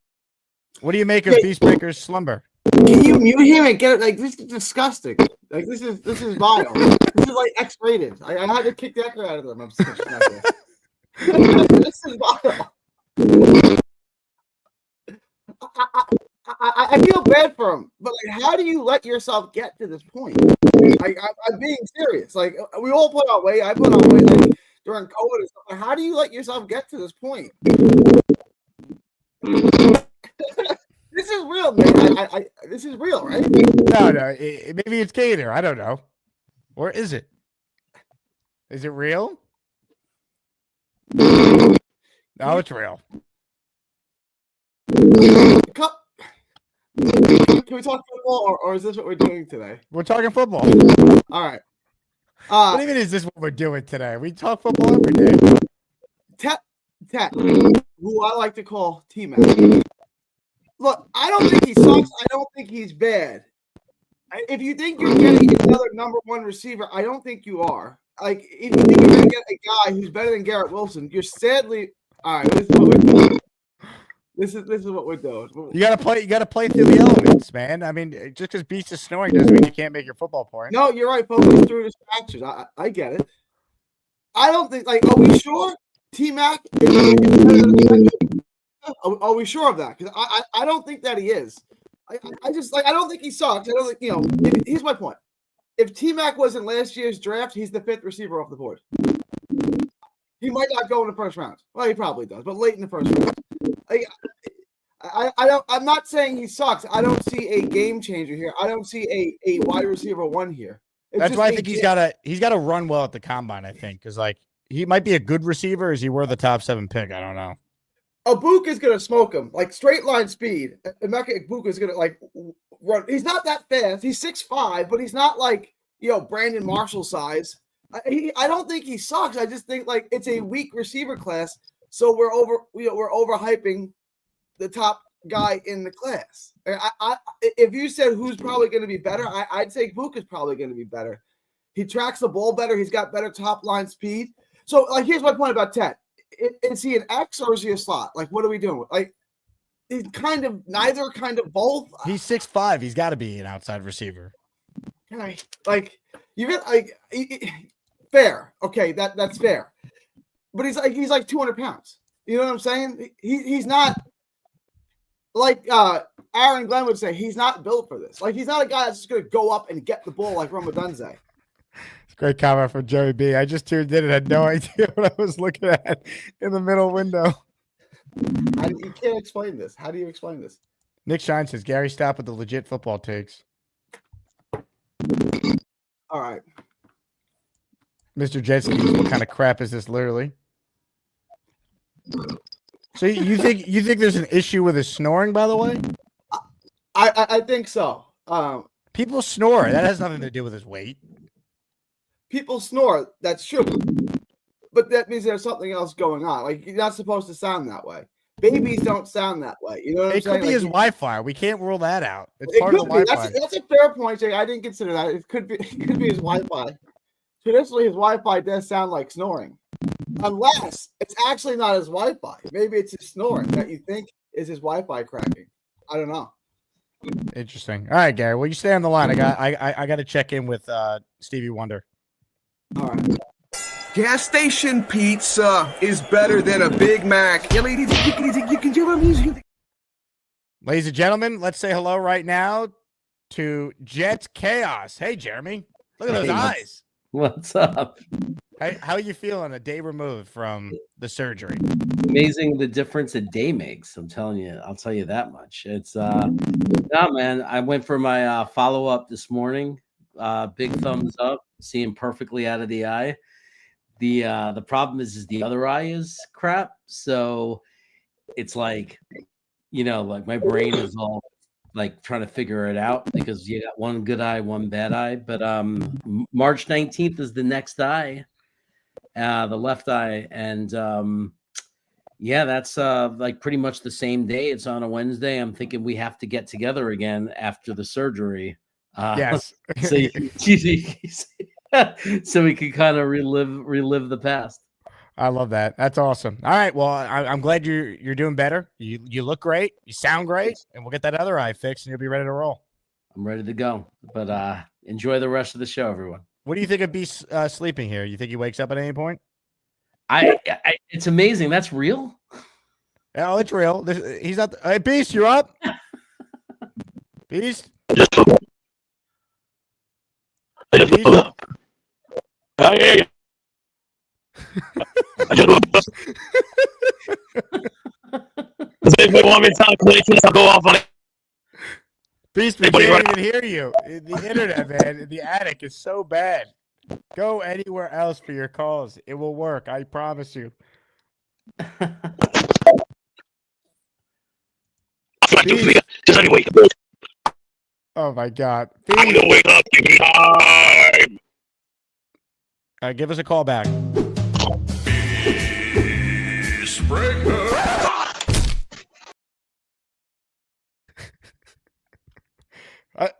What do you make of Beastbreaker's slumber? Can you mute him and get it? Like, this is disgusting. Like this is vile. This is like X-rated. I had to kick that guy out of them. I'm just not there. This is vile. I feel bad for him, but like, how do you let yourself get to this point? I'm being serious. Like we all put on weight. I put on weight like, during COVID and stuff. Like, how do you let yourself get to this point? This is real, man. This is real, right? No, maybe it's Gator. I don't know. Or is it? Is it real? No, it's real. Can we talk football, or is this what we're doing today? We're talking football. All right. What do you mean is this what we're doing today? We talk football every day. Tet, who I like to call T-Mac. Look, I don't think he sucks. I don't think he's bad. If you think you're getting another number one receiver, I don't think you are. Like, if you think you're going to get a guy who's better than Garrett Wilson, you're sadly – all right, this is what we're doing. This is what we're doing. You gotta play through the elements, man. I mean, just because Beast is snoring doesn't mean you can't make your football point. No, you're right. Focus through the distractions. I get it. I don't think – like, are we sure T-Mac is better than Are we sure of that? Because I don't think that he is. I just like I don't think he sucks. I don't think here's my point. If T-Mac was in last year's draft, he's the 5th receiver off the board. He might not go in the first round. Well, he probably does, but late in the first round. I'm not saying he sucks. I don't see a game changer here. I don't see a wide receiver 1 here. That's why I think he's got to run well at the combine. I think because like he might be a good receiver. Is he worth the top 7 pick? I don't know. Abuka is going to smoke him, like straight line speed. Emeka Abuka is going to like run. He's not that fast. He's 6'5", but he's not like, Brandon Marshall size. I don't think he sucks. I just think like it's a weak receiver class. So we're overhyping the top guy in the class. If you said who's probably going to be better, I'd say Abuka is probably going to be better. He tracks the ball better. He's got better top line speed. So like, here's my point about Ted. Is he an X or is he a slot? Like, what are we doing? Like, he's kind of neither, kind of both. He's 6'5". He's got to be an outside receiver. Okay. Like, you get like fair. Okay, that's fair. But he's like 200 pounds. You know what I'm saying? He's not like Aaron Glenn would say. He's not built for this. Like, he's not a guy that's just going to go up and get the ball like Romadunze. Great comment from Joey B. I just tuned in and had no idea what I was looking at in the middle window. You can't explain this. How do you explain this? Nick Shine says, Gary, stop with the legit football takes. All right. Mr. Jetski, what kind of crap is this literally? So you think there's an issue with his snoring, by the way? I think so. People snore. That has nothing to do with his weight. People snore. That's true. But that means there's something else going on. Like, you're not supposed to sound that way. Babies don't sound that way. You know what I'm saying? It could be his Wi-Fi. We can't rule that out. It's it part of the Wi-Fi. That's a fair point, Jake. I didn't consider that. It could be his Wi-Fi. Traditionally, his Wi-Fi does sound like snoring. Unless it's actually not his Wi-Fi. Maybe it's his snoring that you think is his Wi-Fi cracking. I don't know. Interesting. All right, Gary. Well, you stay on the line. I got to check in with Stevie Wonder. All right. Gas station pizza is better than a Big Mac. Ladies and gentlemen, let's say hello right now to Jet Chaos. Hey, Jeremy. Look at those eyes. What's up? How are you feeling a day removed from the surgery? Amazing the difference a day makes. I'm telling you. I'll tell you that much. It's no, man. I went for my follow-up this morning. Big thumbs up. Seeing perfectly out of the eye. The problem is the other eye is crap. So it's like, like my brain is all like trying to figure it out because you got one good eye, one bad eye. But March 19th is the next eye, the left eye. And that's like pretty much the same day. It's on a Wednesday. I'm thinking we have to get together again after the surgery. Yes. So we can kind of relive the past. I love that. That's awesome. All right. Well, I'm glad you're doing better. You look great. You sound great, and we'll get that other eye fixed, and you'll be ready to roll. I'm ready to go. But Enjoy the rest of the show, everyone. What do you think of Beast sleeping here? You think he wakes up at any point? It's amazing. That's real. Oh, it's real. He's not. Hey, Beast, you're up. Beast. Beast? I hear you. If we want me to sound crazy, I'll go off on it. Beast, we can't even hear you. The internet, man, the attic is so bad. Go anywhere else for your calls. It will work. I promise you. Just anyway. Oh my God. I'm gonna wake up. Give me time. All right, give us a call back.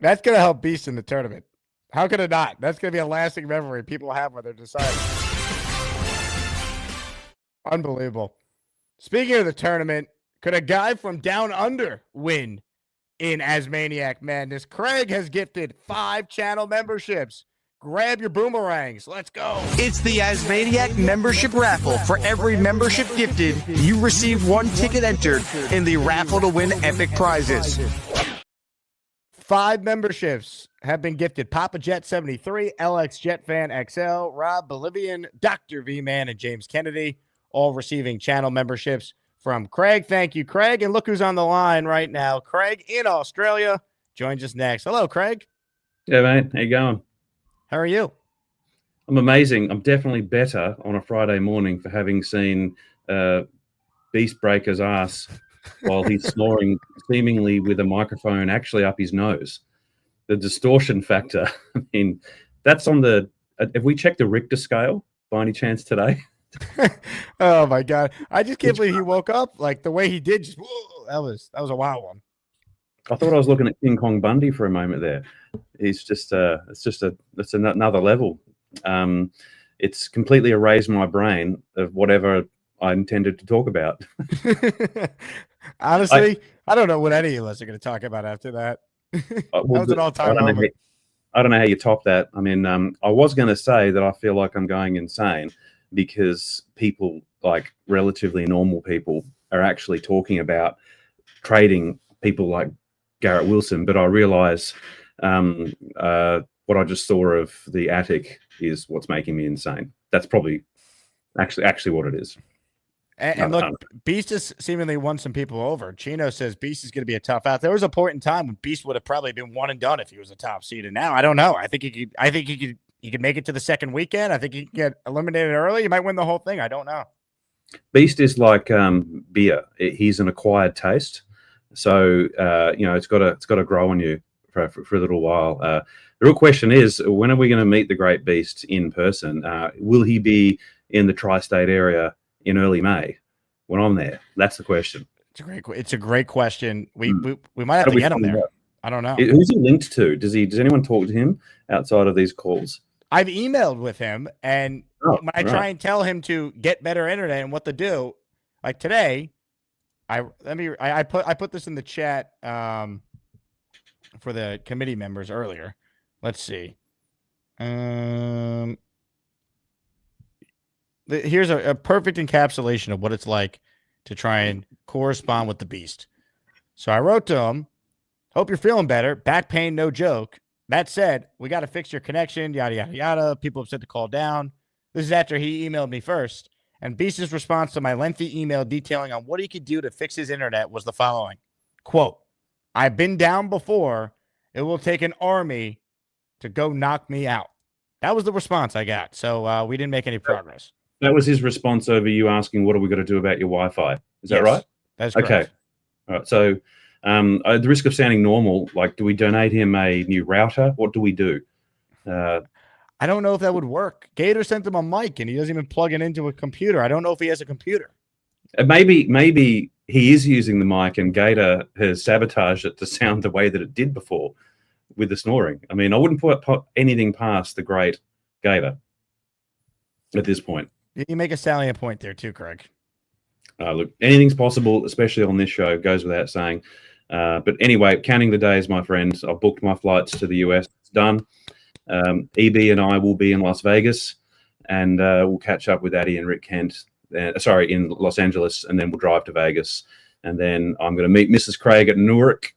That's going to help Beast in the tournament. How could it not? That's going to be a lasting memory people have when they're deciding. Unbelievable. Speaking of the tournament, could a guy from down under win in Asmaniac Madness? Craig has gifted 5 channel memberships. Grab your boomerangs. Let's go. It's the Asmaniac membership raffle. For every membership gifted, you receive 1 ticket entered in the raffle to win epic prizes. 5 memberships have been gifted. Papa Jet 73, LX Jet Fan XL, Rob Bolivian, Dr. V-Man, and James Kennedy, all receiving channel memberships from Craig. Thank you, Craig. And look who's on the line right now. Craig in Australia joins us next. Hello, Craig. Yeah, mate. How you going? How are you? I'm amazing. I'm definitely better on a Friday morning for having seen Beast break his ass while he's snoring, seemingly with a microphone actually up his nose. The distortion factor. I mean, that's on the. Have we checked the Richter scale by any chance today? Oh my God! I just can't believe he woke up like the way he did. Just whoa, that was a wild one. I thought I was looking at King Kong Bundy for a moment there. He's just it's another level. It's completely erased my brain of whatever I intended to talk about. Honestly, I don't know what any of us are going to talk about after that. That was an all-time moment. I don't know how you top that. I mean, I was going to say that I feel like I'm going insane because people, like relatively normal people, are actually talking about trading people like Garrett Wilson, but I realize what I just saw of the attic is what's making me insane. That's probably actually what it is. And look, Beast has seemingly won some people over. Chino says Beast is going to be a tough out. There was a point in time when Beast would have probably been one and done if he was a top seed. And now I don't know. I think he could make it to the second weekend. I think he could get eliminated early. He might win the whole thing. I don't know. Beast is like beer. He's an acquired taste. So it's got to grow on you for a little while. The real question is, when are we going to meet the great Beast in person? Will he be in the tri-state area in early May when I'm there? That's the question. It's a great question. We might have to get him there. I don't know. Who's he linked to? Does anyone talk to him outside of these calls? I've emailed with him, and when I try and tell him to get better internet and what to do, like today, I put this in the chat for the committee members earlier. Let's see. Here's a perfect encapsulation of what it's like to try and correspond with the Beast. So I wrote to him, hope you're feeling better. Back pain, no joke. That said, we got to fix your connection, yada, yada, yada. People have said to call down. This is after he emailed me first. And Beast's response to my lengthy email detailing on what he could do to fix his internet was the following. Quote, I've been down before. It will take an army to go knock me out. That was the response I got. So we didn't make any progress. That was his response over you asking, what are we going to do about your Wi-Fi? Is that right? That's correct. Okay. All right. So at the risk of sounding normal, like, do we donate him a new router? What do we do? I don't know if that would work. Gator sent him a mic, and he doesn't even plug it into a computer. I don't know if he has a computer. Maybe he is using the mic, and Gator has sabotaged it to sound the way that it did before with the snoring. I mean, I wouldn't put anything past the great Gator at this point. You make a salient point there too, Craig. Look, anything's possible, especially on this show, goes without saying. But anyway, counting the days, my friends. I've booked my flights to the US as it's done. EB and I will be in Las Vegas, and we'll catch up with Addy and Rick Kent. In Los Angeles, and then we'll drive to Vegas, and then I'm going to meet Mrs. Craig at Newark,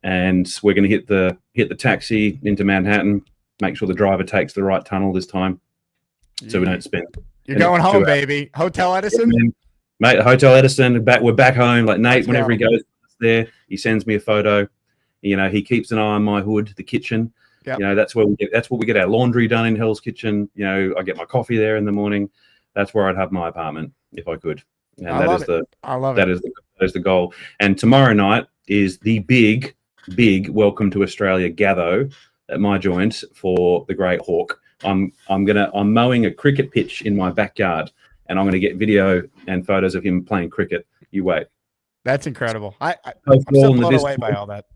and we're going to hit the taxi into Manhattan. Make sure the driver takes the right tunnel this time, so we don't spend. You're going home, baby. Hotel Edison, mate. Hotel Edison. We're back home. Like Nate, Let's whenever go. he goes there, he sends me a photo. You know, he keeps an eye on my hood, the kitchen. Yep. You know, that's where we get our laundry done in Hell's Kitchen. You know, I get my coffee there in the morning. That's where I'd have my apartment if I could. And I love it. That is the goal. And tomorrow night is the big welcome to Australia gatho at my joint for the Great Hawk. I'm mowing a cricket pitch in my backyard, and I'm gonna get video and photos of him playing cricket. You wait. That's incredible. I'm so blown away by all that.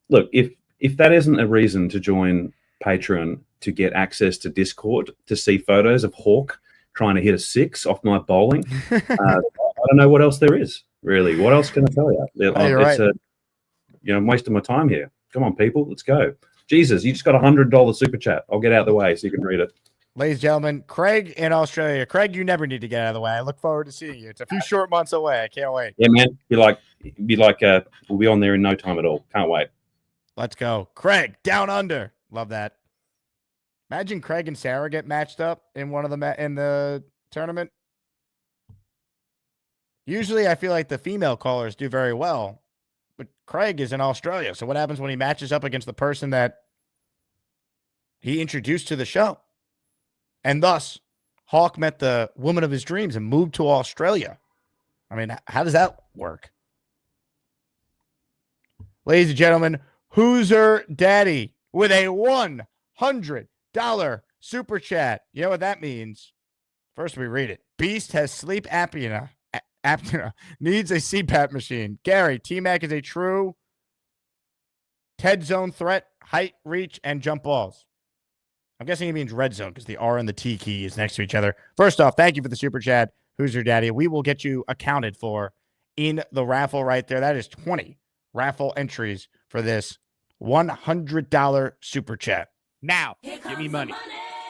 Look, if that isn't a reason to join Patreon to get access to Discord to see photos of Hawk trying to hit a 6 off my bowling, I don't know what else there is, really. What else can I tell you? You're right. I'm wasting my time here. Come on, people, let's go. Jesus, you just got $100 super chat. I'll get out of the way so you can read it. Ladies and gentlemen, Craig in Australia. Craig, you never need to get out of the way. I look forward to seeing you. It's a few short months away. I can't wait. Yeah, man. We'll be on there in no time at all. Can't wait. Let's go. Craig, down under. Love that. Imagine Craig and Sarah get matched up in one of in the tournament. Usually I feel like the female callers do very well, but Craig is in Australia. So what happens when he matches up against the person that he introduced to the show? And thus, Hawk met the woman of his dreams and moved to Australia. I mean, how does that work? Ladies and gentlemen, Who's-er Daddy with a $100 super chat. You know what that means? First, we read it. Beast has sleep apnea. Needs a CPAP machine. Gary, T-Mac is a true TED zone threat, height, reach, and jump balls. I'm guessing he means red zone because the R and the T key is next to each other. First off, thank you for the super chat. Who's-er Daddy? We will get you accounted for in the raffle right there. That is 20 raffle entries for this $100 super chat. Now, give me money.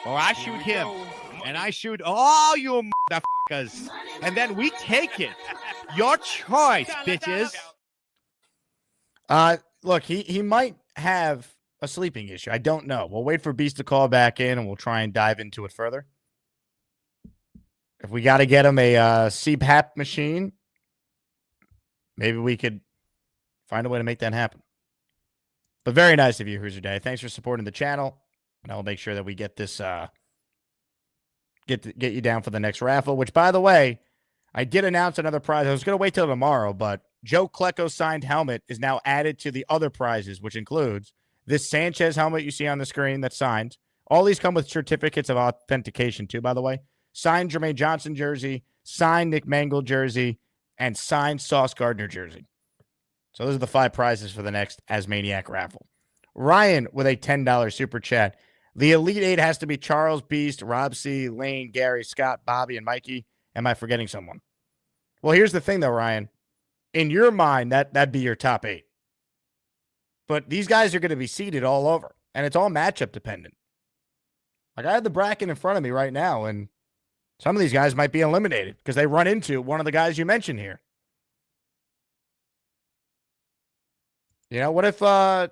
Or I shoot him. And I shoot all you motherfuckers. And then we take it. Your choice, bitches. Look, he might have a sleeping issue. I don't know. We'll wait for Beast to call back in, and we'll try and dive into it further. If we got to get him a CPAP machine, maybe we could find a way to make that happen. But very nice of you, Who's Your Day. Thanks for supporting the channel, and I'll make sure that we get this get you down for the next raffle. Which, by the way, I did announce another prize. I was going to wait till tomorrow, but Joe Klecko signed helmet is now added to the other prizes, which includes this Sanchez helmet you see on the screen that's signed. All these come with certificates of authentication too, by the way. Signed Jermaine Johnson jersey, signed Nick Mangold jersey, and signed Sauce Gardner jersey. So those are the 5 prizes for the next Asmaniac raffle. Ryan with a $10 super chat. The Elite 8 has to be Charles, Beast, Rob C., Lane, Gary, Scott, Bobby, and Mikey. Am I forgetting someone? Well, here's the thing, though, Ryan. In your mind, that'd be your top 8. But these guys are going to be seeded all over, and it's all matchup dependent. Like, I have the bracket in front of me right now, and some of these guys might be eliminated because they run into one of the guys you mentioned here. You know, what if now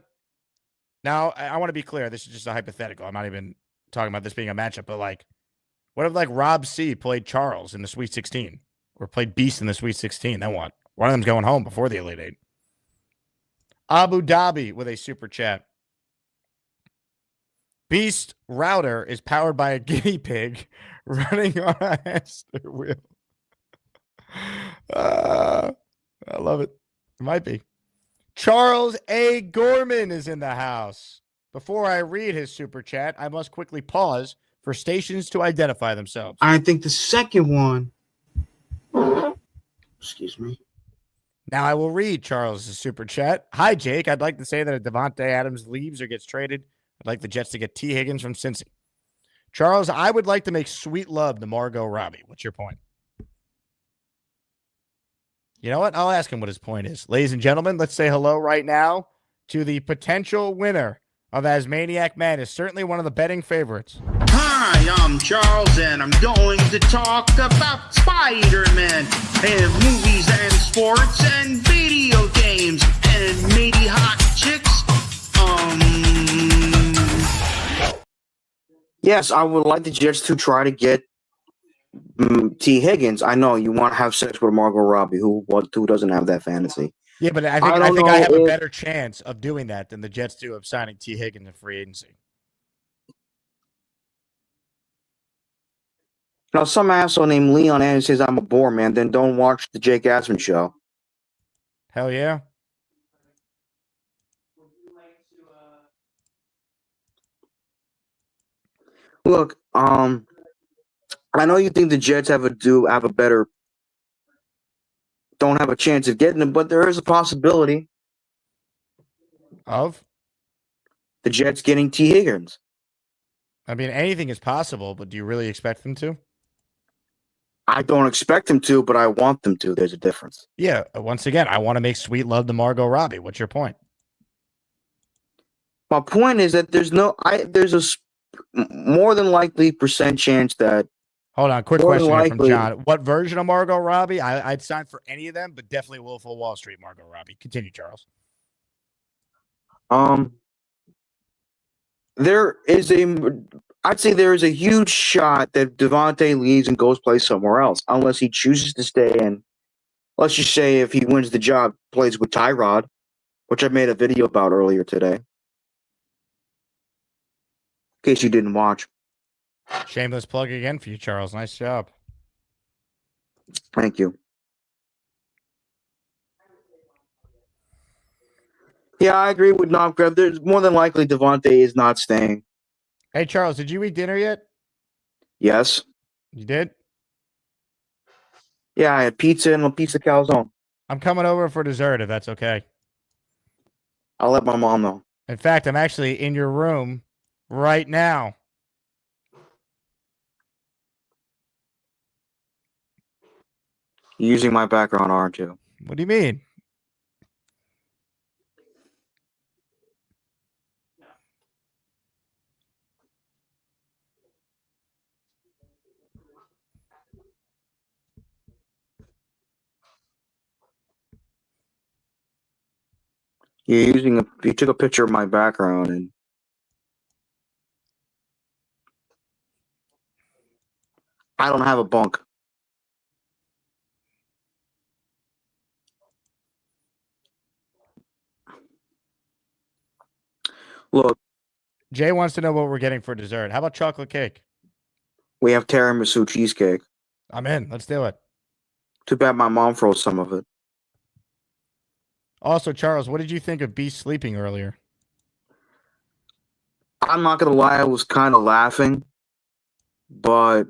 I want to be clear, this is just a hypothetical. I'm not even talking about this being a matchup, but like, what if like Rob C played Charles in the Sweet 16 or played Beast in the Sweet 16? Then what? One of them's going home before the Elite 8. Abu Dhabi with a super chat. Beast router is powered by a guinea pig running on a hamster wheel. I love it. It might be. Charles A. Gorman is in the house. Before I read his super chat, I must quickly pause for stations to identify themselves. I think the second one. Excuse me. Now I will read Charles' super chat. Hi, Jake. I'd like to say that if Devontae Adams leaves or gets traded, I'd like the Jets to get T. Higgins from Cincy. Charles, I would like to make sweet love to Margot Robbie. What's your point? You know what? I'll ask him what his point is. Ladies and gentlemen, let's say hello right now to the potential winner of Asmaniac Man is certainly one of the betting favorites. Hi, I'm Charles, and I'm going to talk about Spider-Man and movies and sports and video games and maybe hot chicks. Yes, I would like the Jets to try to get T. Higgins. I know you want to have sex with Margot Robbie, who doesn't have that fantasy. Yeah, but I think I have a better chance of doing that than the Jets do of signing T. Higgins in free agency. Now, some asshole named Leon Anderson says I'm a bore, man. Then don't watch the Jake Asman show. Hell yeah. Look, I know you think the Jets don't have a chance of getting him, but there is a possibility of the Jets getting T. Higgins. I mean, anything is possible, but do you really expect them to? I don't expect them to, but I want them to. There's a difference. Yeah. Once again, I want to make sweet love to Margot Robbie. What's your point? My point is that there's a more than likely percent chance that. Hold on, quick question here from John. What version of Margot Robbie? I'd sign for any of them, but definitely Wolf of Wall Street Margot Robbie. Continue, Charles. I'd say there is a huge shot that Devontae leaves and goes play somewhere else, unless he chooses to stay in. Let's just say if he wins the job, plays with Tyrod, which I made a video about earlier today. In case you didn't watch. Shameless plug again for you, Charles. Nice job. Thank you. Yeah, I agree with Nomcrev. There's more than likely Devontae is not staying. Hey, Charles, did you eat dinner yet? Yes. You did? Yeah, I had pizza and a pizza calzone. I'm coming over for dessert, if that's okay. I'll let my mom know. In fact, I'm actually in your room right now. You're using my background, aren't you? What do you mean? You took a picture of my background and I don't have a bunk. Look, Jay wants to know what we're getting for dessert. How about chocolate cake? We have tiramisu cheesecake. I'm in. Let's do it. Too bad my mom froze some of it. Also, Charles, what did you think of Beast sleeping earlier? I'm not going to lie, I was kind of laughing, but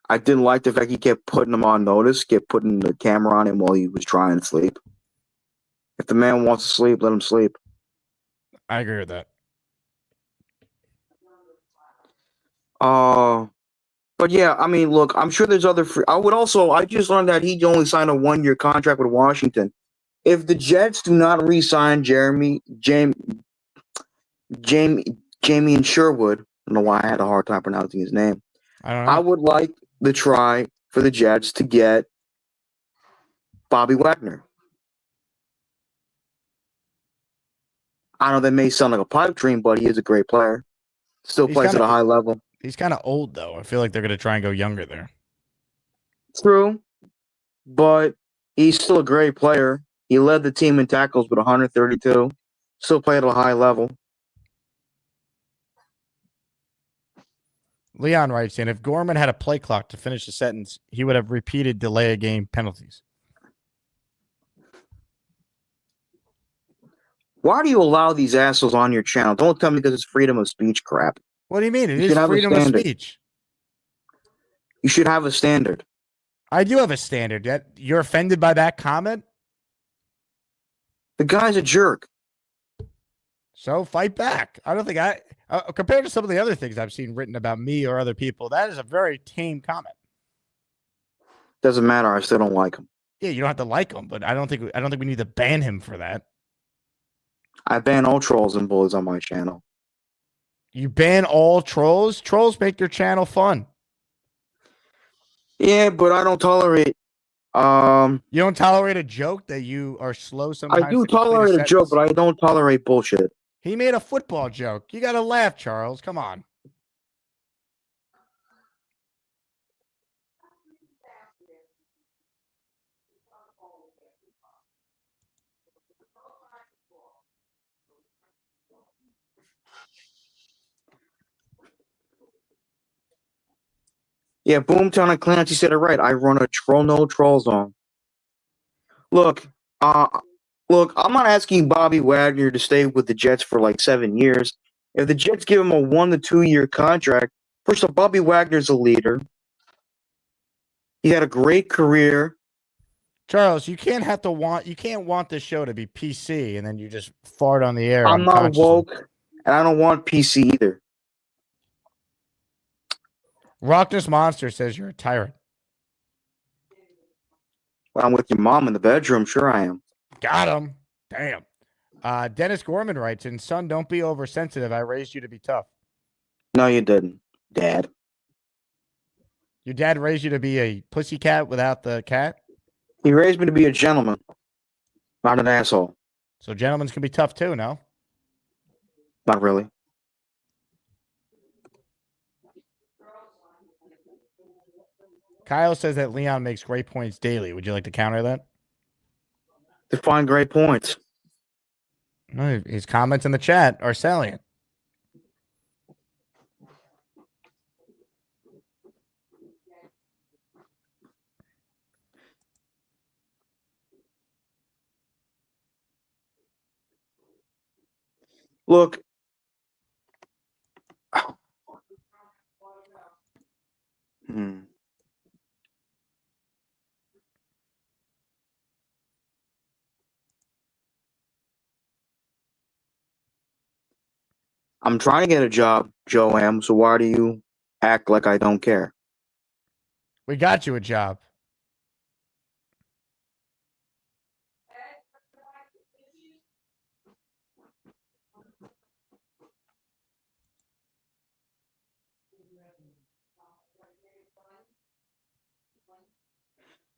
I didn't like the fact he kept putting him on notice, kept putting the camera on him while he was trying to sleep. If the man wants to sleep, let him sleep. I agree with that. But yeah, I mean, look, I'm sure there's other I just learned that he only signed a 1-year contract with Washington. If the Jets do not re-sign Jamie and Sherwood, I don't know why I had a hard time pronouncing his name. I would like the try for the Jets to get Bobby Wagner. I know that may sound like a pipe dream, but he is a great player. Still plays at a high level. He's kind of old, though. I feel like they're going to try and go younger there. True, but he's still a great player. He led the team in tackles with 132. Still played at a high level. Leon writes in, if Gorman had a play clock to finish the sentence, he would have repeated delay a game penalties. Why do you allow these assholes on your channel? Don't tell me because it's freedom of speech crap. What do you mean? It is freedom of speech. You should have a standard. I do have a standard. You're offended by that comment? The guy's a jerk. So fight back. I don't think compared to some of the other things I've seen written about me or other people, that is a very tame comment. Doesn't matter. I still don't like him. Yeah, you don't have to like him, but I don't think we need to ban him for that. I ban all trolls and bullies on my channel. You ban all trolls? Trolls make your channel fun. Yeah, but I don't tolerate. You don't tolerate a joke that you are slow I sometimes do to complete tolerate a joke, sentence? but I don't tolerate bullshit. He made a football joke. You got to laugh, Charles. Come on. Yeah, Boomtown and Clancy said it right. I run a troll no troll zone. Look, uh, look, I'm not asking Bobby Wagner to stay with the Jets for like 7 years. If the Jets give him a 1 to 2 year contract, first of all, Bobby Wagner's a leader. He had a great career. Charles, you can't want this show to be PC and then you just fart on the air. I'm not unconsciously. woke, and I don't want PC either. Rockness Monster says you're a tyrant. When I'm with your mom in the bedroom, sure I am. Got him. Damn. Dennis Gorman writes in, son, don't be oversensitive. I raised you to be tough. No, you didn't, Dad. Your dad raised you to be a pussycat without the cat? He raised me to be a gentleman, not an asshole. So gentlemen can be tough too, no? Not really. Kyle says that Leon makes great points daily. Would you like to counter that? Define great points. No, his comments in the chat are salient. Look. I'm trying to get a job, Joe Am, so why do you act like I don't care? We got you a job.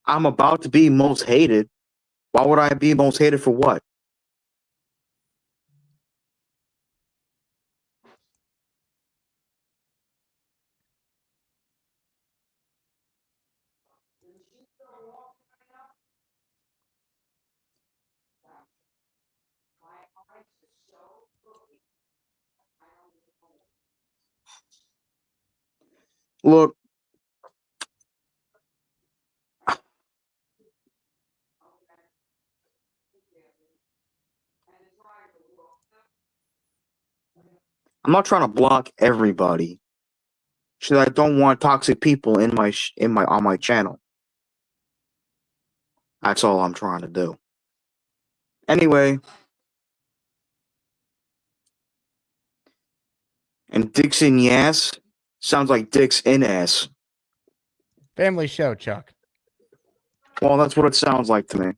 I'm about to be most hated. Why would I be most hated for what? Look, I'm not trying to block everybody. So I don't want toxic people in my on my channel. That's all I'm trying to do. Anyway, and Dicks in Yass sounds like Dicks in Ass. Family show, Chuck. Well, that's what it sounds like to me.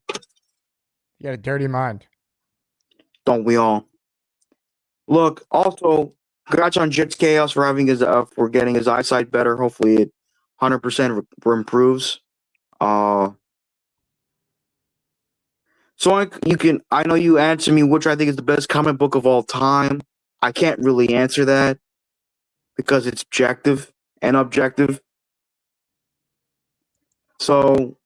You got a dirty mind. Don't we all? Look, also, congrats on Jets Chaos for having his for getting his eyesight better. Hopefully, it 100% improves. So I know you answer me which I think is the best comic book of all time. I can't really answer that because it's objective and objective. So,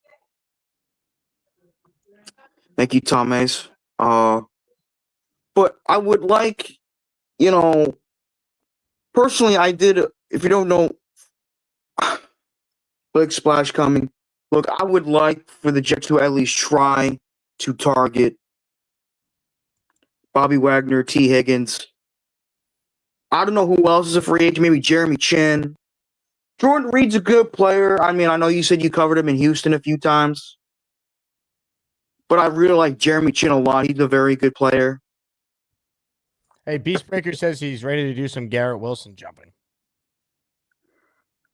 thank you, Tom Ace. But I would like, personally, I did. If you don't know, big splash coming. Look, I would like for the Jets to at least try to target Bobby Wagner, T. Higgins. I don't know who else is a free agent. Maybe Jeremy Chin. Jordan Reed's a good player. I mean, I know you said you covered him in Houston a few times. But I really like Jeremy Chin a lot. He's a very good player. Hey, Beastbreaker says he's ready to do some Garrett Wilson jumping.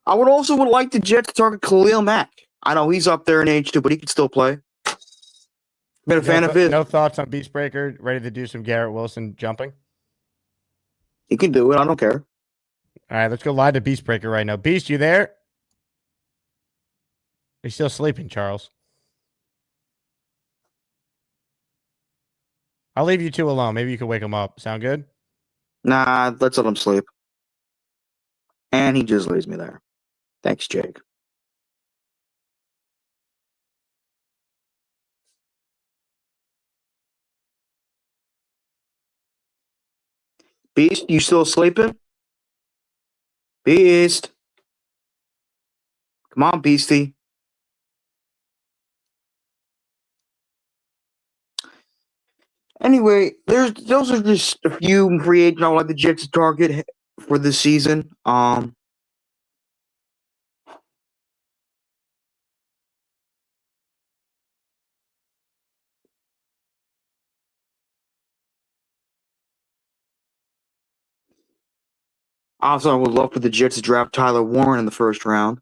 I would like the Jets to target Khalil Mack. I know he's up there in age too, but he can still play. Been a fan of his. No thoughts on Beastbreaker ready to do some Garrett Wilson jumping? He can do it. I don't care. All right, let's go live to Beast Breaker right now. Beast, you there? He's still sleeping, Charles. I'll leave you two alone. Maybe you can wake him up. Sound good? Nah, let's let him sleep. And he just leaves me there. Thanks, Jake. Beast, you still sleeping? Beast. Come on, Beastie. Anyway, those are just a few free agents I would like the Jets to target for this season. Also, I would love for the Jets to draft Tyler Warren in the first round.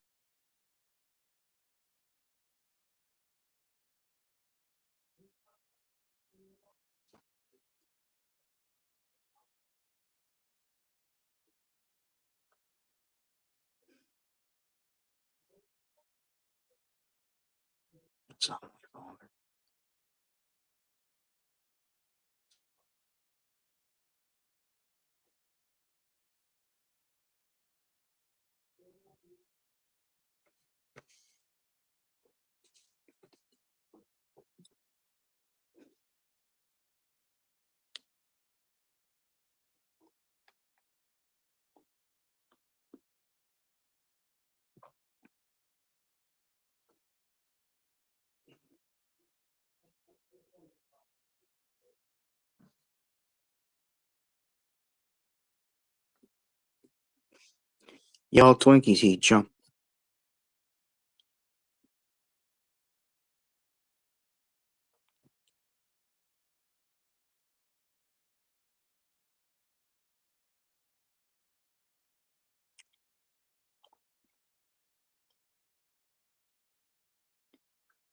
Y'all Twinkies eat jump.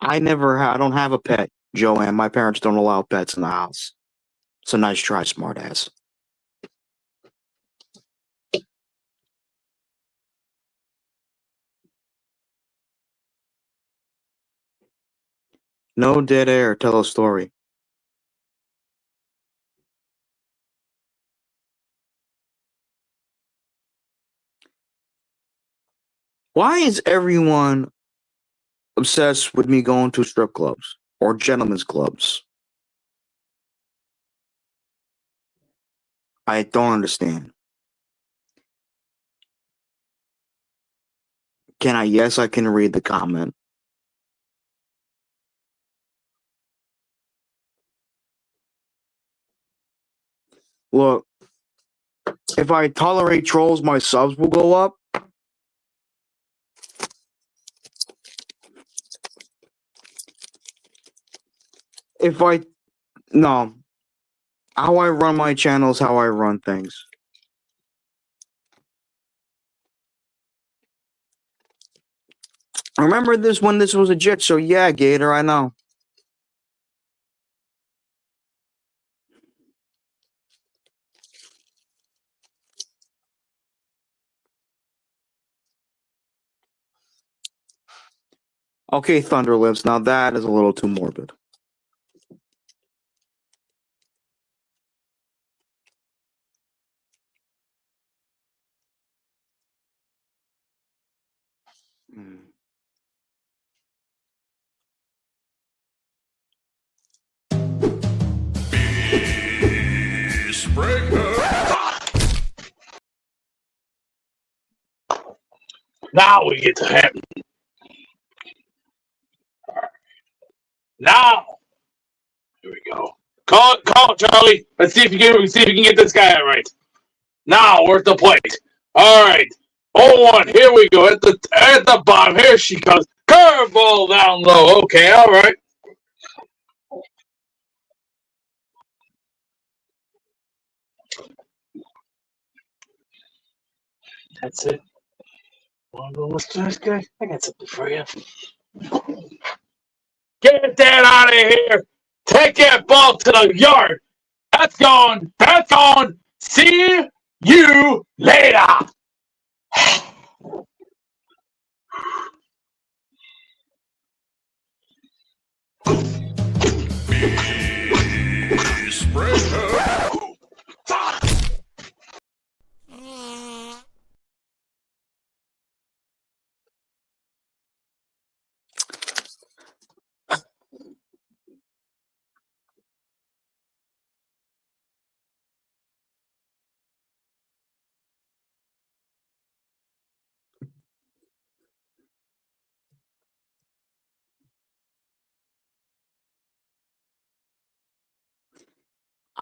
I don't have a pet, Joanne. My parents don't allow pets in the house. So nice try, smartass. No dead air. Tell a story. Why is everyone obsessed with me going to strip clubs or gentlemen's clubs? I don't understand. Yes, I can read the comment. Look, if I tolerate trolls, my subs will go up. No. How I run my channel is how I run things. Remember this when this was a Jet show? Yeah, Gator, I know. Okay, Thunderlips, now that is a little too morbid. Now we get to him. Now, here we go. Call it, Charlie. Let's see if you can get this guy right. Now, where's the plate? All right. 0-1. Here we go. At the bottom. Here she comes. Curveball down low. Okay. All right. That's it. Want to go listen to this guy? I got something for you. Get that out of here. Take that ball to the yard. That's gone. That's gone. See? you later.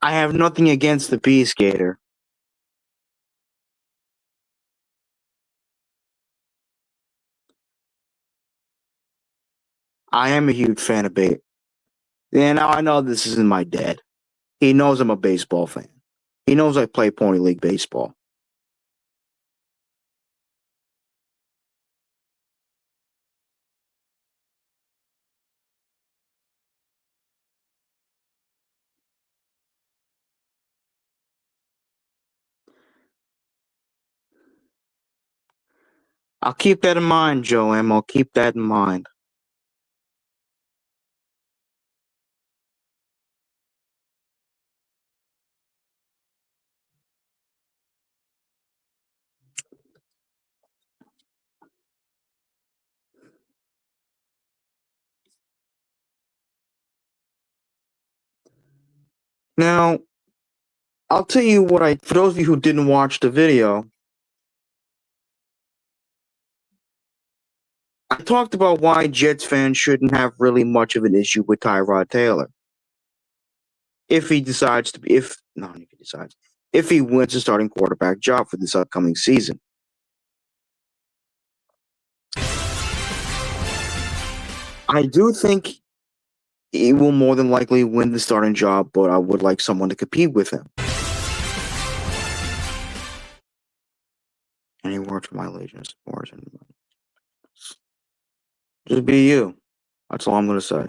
I have nothing against the P skater. I am a huge fan of bait. Yeah, now I know this isn't my dad. He knows I'm a baseball fan. He knows I play Pony League baseball. I'll keep that in mind, Joe M. I'll keep that in mind. Now, I'll tell you what for those of you who didn't watch the video, I talked about why Jets fans shouldn't have really much of an issue with Tyrod Taylor. If he decides to be, if he wins a starting quarterback job for this upcoming season. I do think he will more than likely win the starting job, but I would like someone to compete with him. Any words from my allegiance or just be you. That's all I'm gonna say.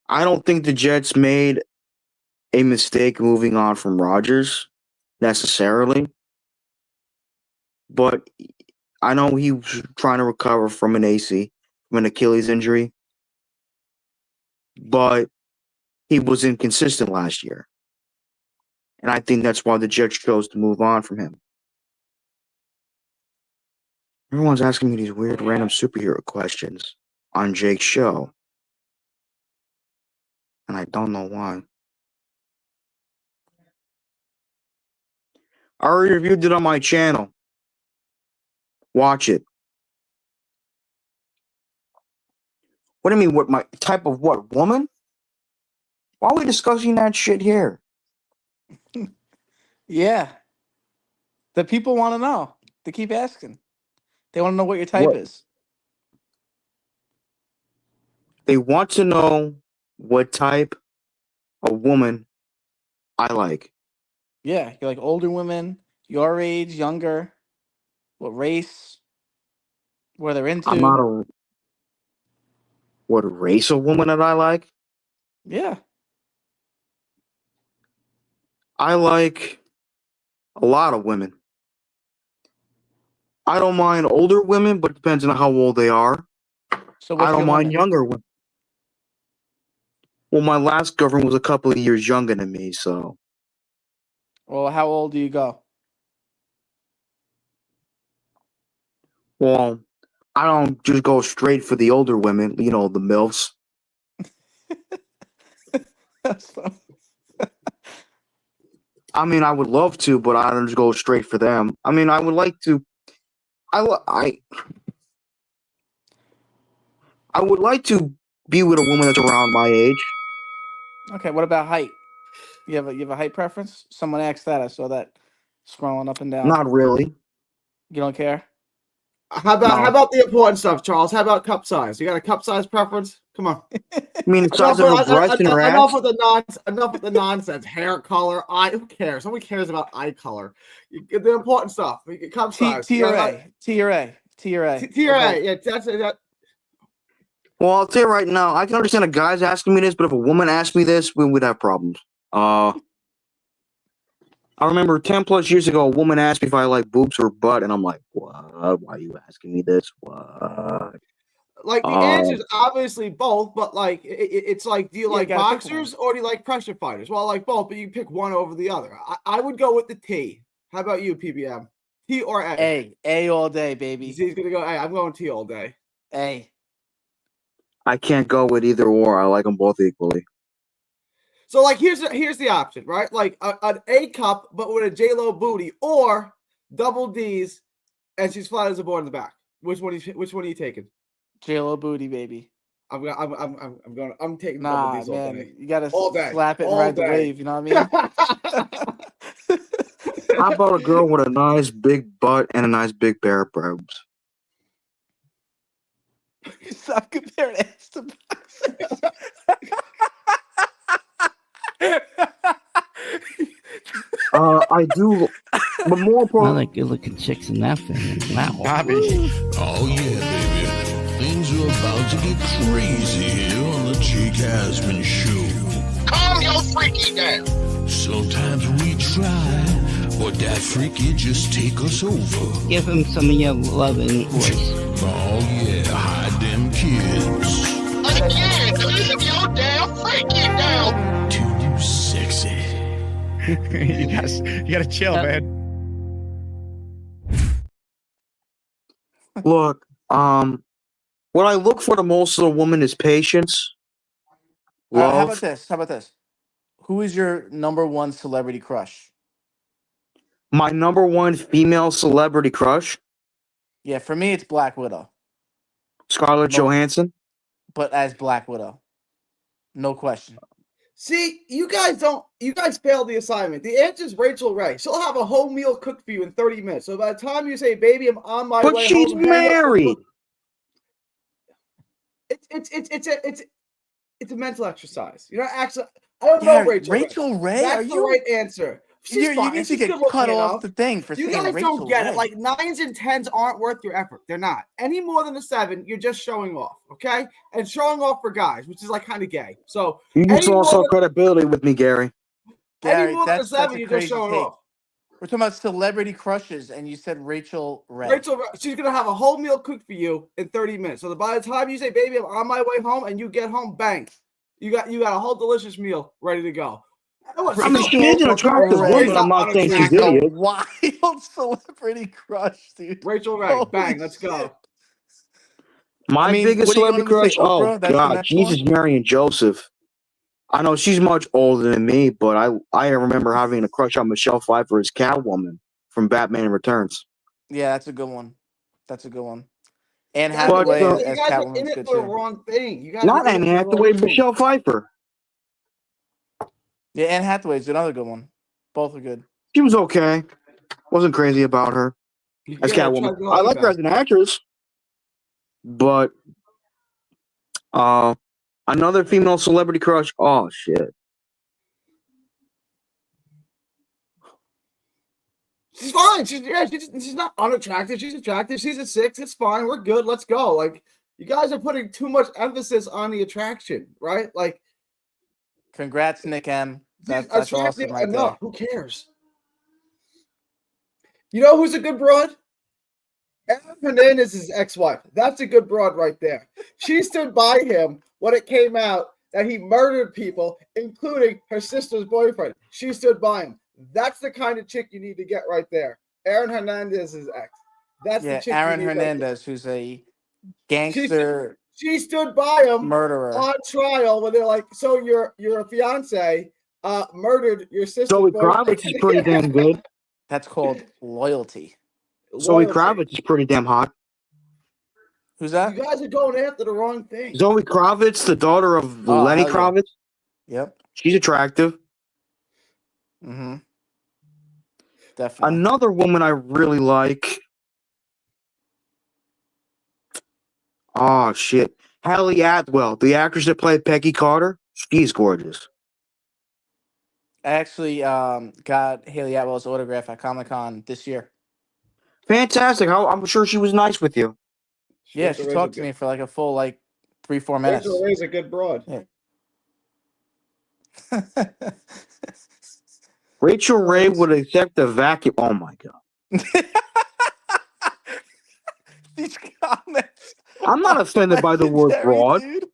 I don't think the Jets made a mistake moving on from Rodgers necessarily, but I know he was trying to recover from an Achilles injury, but he was inconsistent last year. And I think that's why the Jets chose to move on from him. Everyone's asking me these weird random superhero questions on Jake's show. And I don't know why. I already reviewed it on my channel. Watch it. What do you mean, what my type of what, woman? Why are we discussing that shit here? Yeah. The people want to know. They keep asking. They want to know what your type is. They want to know what type of woman I like. Yeah, you like older women, your age, younger, what race, what they're into. I'm not a what race of woman that I like? Yeah. I like a lot of women. I don't mind older women, but it depends on how old they are. So I don't mind younger women. Well, my last girlfriend was a couple of years younger than me, so. Well, how old do you go? Well, I don't just go straight for the older women, the MILFs. That's funny. I mean, I would love to, but I don't just go straight for them. I mean, I would like to. I would like to be with a woman that's around my age. Okay, what about height? You have a height preference? Someone asked that. I saw that scrolling up and down. Not really. You don't care? How about the important stuff, Charles? How about cup size? You got a cup size preference? Come on. I mean, the size of her breast and her ass. Enough with the nonsense. Hair color, eye. Who cares? Nobody cares about eye color. The important stuff. Cup size. TRA. Yeah, that's it. Well, I'll tell you right now, I can understand a guy's asking me this, but if a woman asked me this, we would have problems. I remember 10 plus years ago, a woman asked me if I like boobs or butt, and I'm like, what? Why are you asking me this? What? Like the answer is obviously both, but like it's like, do you like boxers or do you like pressure fighters? Well, I like both, but you pick one over the other. I would go with the T. How about you, PBM? T or A? A all day, baby. He's gonna go A. I'm going T all day. A. I can't go with either or. I like them both equally. So like here's the option, right? Like an A cup, but with a J-Lo booty, or double D's, and she's flat as a board in the back. Which one are you taking? J-Lo booty, baby. I'm taking double D's all man, day. You gotta all day. slap it and all ride day. the wave. You know what I mean? How about a girl with a nice big butt and a nice big pair of boobs? Stop comparing ass to boxers. I do, but more important, I like good-looking chicks in that thing. Wow, Bobby. Oh yeah, baby. Things are about to get crazy here on the Jake Asman Show. Calm your freaky down. Sometimes we try, but that freaky just take us over. Give him some of your loving voice. Oh yeah, hide them kids. Again, leave your damn freaky down. Too you sexy. you gotta chill, man. Look, what I look for the most of a woman is patience. Love. How about this? Who is your number one celebrity crush? My number one female celebrity crush? Yeah, for me, it's Black Widow. Scarlett Johansson? But as Black Widow. No question. See, you guys failed the assignment. The answer is Rachel Ray. She'll have a whole meal cooked for you in 30 minutes. So by the time you say, baby, I'm on my way home. But she's married. It's a mental exercise. You know, actually, I don't know Rachel Ray. That's the right answer. You need to get cut off the thing for you saying guys Rachel don't get Ray. it. Like 9s and 10s aren't worth your effort. They're not. Any more than a 7, you're just showing off. Okay, and showing off for guys, which is like kind of gay. So You just lost all credibility with me, Gary. Any more than a 7, you're just showing off. We're talking about celebrity crushes, and you said Rachel Ray. Rachel, she's gonna have a whole meal cooked for you in 30 minutes. So by the time you say, "Baby, I'm on my way home," and you get home, bang, you got a whole delicious meal ready to go. I mean, she is an attractive woman. I'm not saying she's idiot. Wild celebrity crush, dude. Rachel Ray, bang, let's go. My biggest celebrity crush? Oh, God, Jesus, Mary, and Joseph. I know she's much older than me, but I remember having a crush on Michelle Pfeiffer as Catwoman from Batman Returns. Yeah, that's a good one. Anne Hathaway as Catwoman. You guys are in it for the wrong thing. Not Anne Hathaway, Michelle Pfeiffer. Yeah, Anne Hathaway is another good one. Both are good. She was okay. Wasn't crazy about her as Catwoman. I like her as an actress, but another female celebrity crush. Oh shit. She's fine. She's not unattractive. She's attractive. She's a 6. It's fine. We're good. Let's go. Like, you guys are putting too much emphasis on the attraction, right? Like, congrats, Nick M. That's attractive awesome right enough. there. Who cares? You know who's a good broad? Aaron Hernandez's ex-wife. That's a good broad right there. She stood by him when it came out that he murdered people, including her sister's boyfriend. She stood by him. That's the kind of chick you need to get right there. Aaron Hernandez's ex. That's the chick. Aaron Hernandez, who's a gangster. She stood by him murderer on trial when they're like, so your fiance murdered your sister. Zoe Kravitz is pretty damn good. That's called loyalty. Zoe Kravitz is pretty damn hot. Who's that? You guys are going after the wrong thing. Zoe Kravitz, the daughter of Lenny Kravitz. Yep. She's attractive. Mm-hmm. Definitely. Another woman I really like. Oh shit. Hallie Atwell, the actress that played Peggy Carter, she's gorgeous. I actually got Haley Atwell's autograph at Comic-Con this year. Fantastic. I'm sure she was nice with you. Yeah, she talked to me for like a full 3-4 minutes. Rachel Ray's a good broad. Yeah. Rachel Ray would accept the vacuum. Oh my god. These comments. I'm not offended by the word legendary, broad. dude.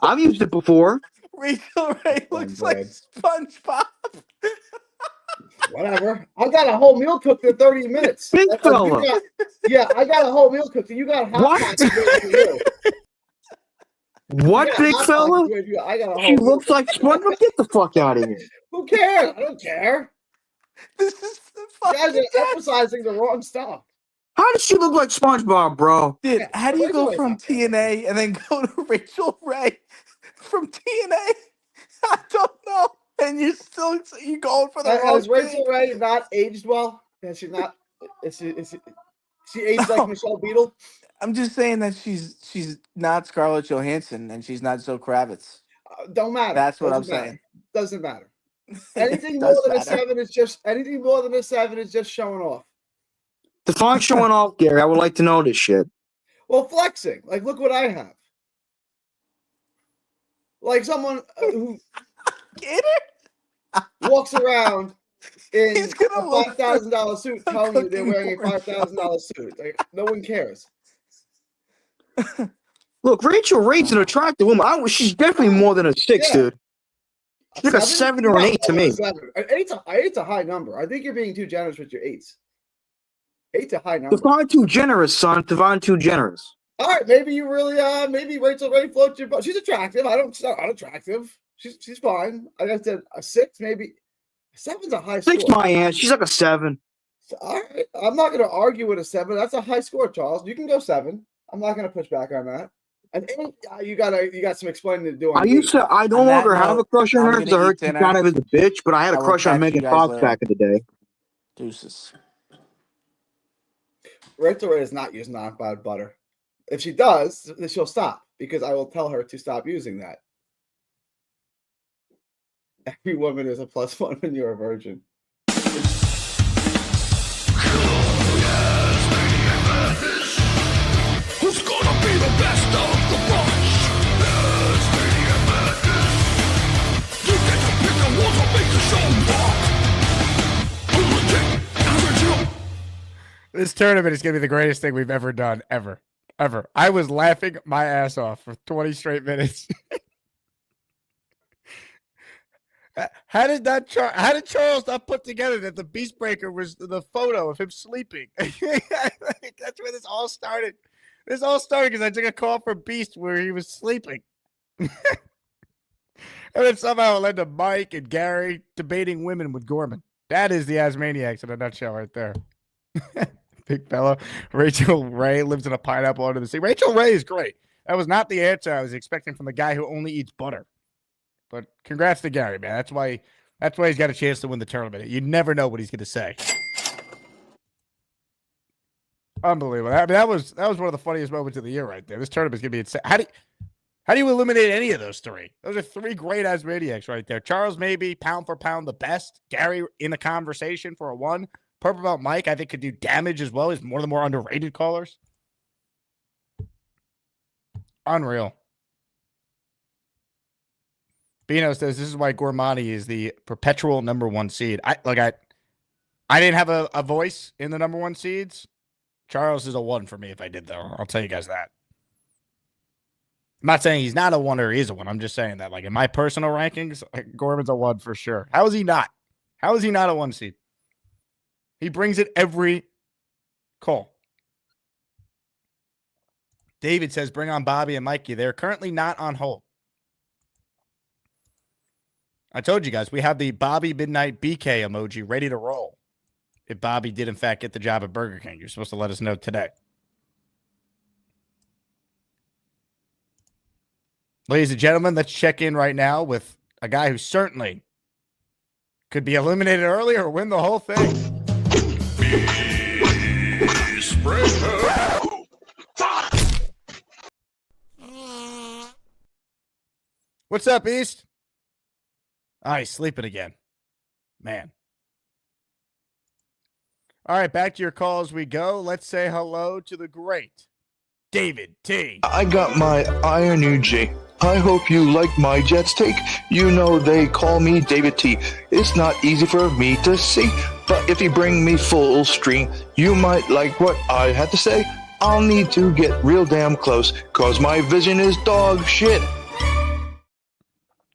I've used it before. Rachel Ray looks like SpongeBob. Whatever. I got a whole meal cooked in 30 minutes. Big fella. I got a whole meal cooked. You got hot What? pockets waiting for you. What, Yeah, big hot fella? pockets waiting for you. I got a whole She meal looks like SpongeBob. Get the fuck out of here. Who cares? I don't care. This is the You guys are emphasizing the wrong stuff. How does she look like SpongeBob, bro? Dude, how do you Rachel go Ray's from not bad. TNA and then go to Rachel Ray from TNA? I don't know. And you're going for the wrong Has Rachel thing. Ray not aged well? Has she not? Is she aged like Michelle Beadle? I'm just saying that she's not Scarlett Johansson and she's not Zoe Kravitz. Don't matter. That's what I'm Doesn't matter. saying. Doesn't matter. Anything Does more than a matter. 7 is just anything more than a 7 is just showing off. Define showing off, Gary. I would like to know this shit. Well, flexing. Like, look what I have. Like someone who Get walks around in He's gonna a look $5,000 suit, telling you they're cooking wearing a porn $5,000 suit. Like, no one cares. Look, Rachel Ray's an attractive woman. She's definitely more than a 6, Yeah. dude. She's like a 7 or an 8 to me. An eight's a high number. I think you're being too generous with your 8s. 8's a high number. Define too generous, son. Define too generous. All right, maybe you really, maybe Rachel Ray floats your boat. She's attractive. She's not unattractive. She's fine. Like I said, a 6, maybe. A 7's a high 6 score. my ass. She's like a 7. All right, I'm not going to argue with a 7. That's a high score, Charles. You can go 7. I'm not going to push back on that. And 8, you got some explaining to do. I no On that longer have note, a crush on I'm her because I gonna heard eat she dinner. kind of is a bitch, but I had a I will crush on catch Megan you guys Fox later. back in the day. Deuces. Rachel Ray is not using non-bad butter. If she does, then she'll stop because I will tell her to stop using that. Every woman is a +1 when you're a virgin. Who's gonna be the best of the bunch? You get to pick the ones that make the show rock. This tournament is going to be the greatest thing we've ever done, ever. I was laughing my ass off for 20 straight minutes. How did Charles not put together that the Beast Breaker was the photo of him sleeping? That's where this all started. This all started because I took a call from Beast where he was sleeping. And then somehow it led to Mike and Gary debating women with Gorman. That is the Asmaniacs in a nutshell right there. Big fella. Rachel Ray lives in a pineapple under the sea. Rachel Ray is great. That was not the answer I was expecting from the guy who only eats butter. But congrats to Gary, man. That's why he's got a chance to win the tournament. You never know what he's going to say. Unbelievable. I mean, that was one of the funniest moments of the year right there. This tournament's going to be insane. How do you eliminate any of those 3? Those are 3 great Asmaniacs right there. Charles maybe pound for pound the best. Gary in the conversation for a 1. Purple Belt Mike I think could do damage as well. He's one of the more underrated callers. Unreal. Bino says this is why Gormani is the perpetual number 1 seed. I didn't have a voice in the number 1 seeds. Charles is a 1 for me if I did, though. I'll tell you guys that. I'm not saying he's not a 1 or he is a 1. I'm just saying that, like, in my personal rankings, Gorman's a 1 for sure. How is he not? How is he not a 1 seed? He brings it every call. David says, bring on Bobby and Mikey. They're currently not on hold. I told you guys, we have the Bobby Midnight BK emoji ready to roll. If Bobby did, in fact, get the job at Burger King, you're supposed to let us know today. Ladies and gentlemen, let's check in right now with a guy who certainly could be eliminated early or win the whole thing. What's up, East? Oh, he's sleeping again. Man. All right, back to your calls we go. Let's say hello to the great David T. I got my Iron UG. I hope you like my Jets take. You know they call me David T. It's not easy for me to see, but if you bring me full stream, you might like what I had to say. I'll need to get real damn close, cause my vision is dog shit.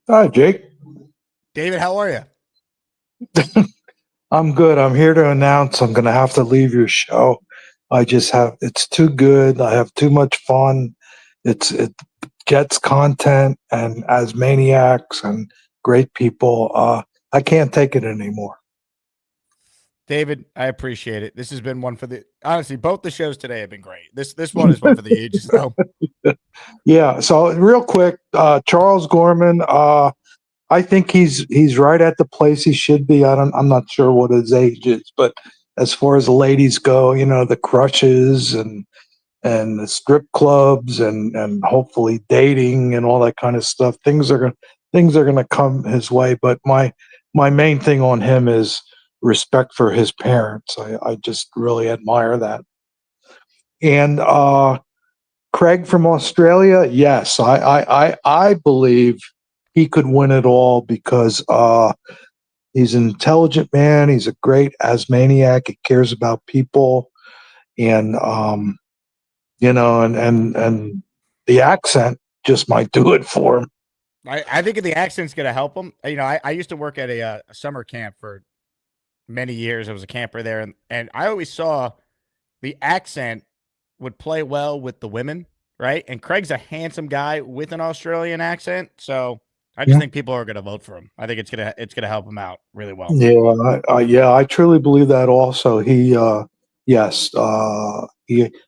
Hi, Jake. David, how are you? I'm good. I'm here to announce I'm going to have to leave your show. It's too good. I have too much fun. It gets content and as maniacs and great people. I can't take it anymore. David, I appreciate it. This has been one for honestly, both the shows today have been great. This one is one for the ages, though. Yeah. So real quick, Charles Gorman, I think he's right at the place he should be. I'm not sure what his age is, but as far as the ladies go, the crushes and the strip clubs and hopefully dating and all that kind of stuff, things are gonna come his way. But my main thing on him is respect for his parents. I just really admire that. And Craig from Australia, yes, I believe he could win it all because he's an intelligent man. He's a great asmaniac. He cares about people, and and the accent just might do it for him. I think the accent's going to help him. I used to work at a summer camp for many years. I was a camper there, and I always saw the accent would play well with the women, right? And Craig's a handsome guy with an Australian accent, so I just think people are going to vote for him. I think it's gonna help him out really well. Yeah, I truly believe that. Also, he has The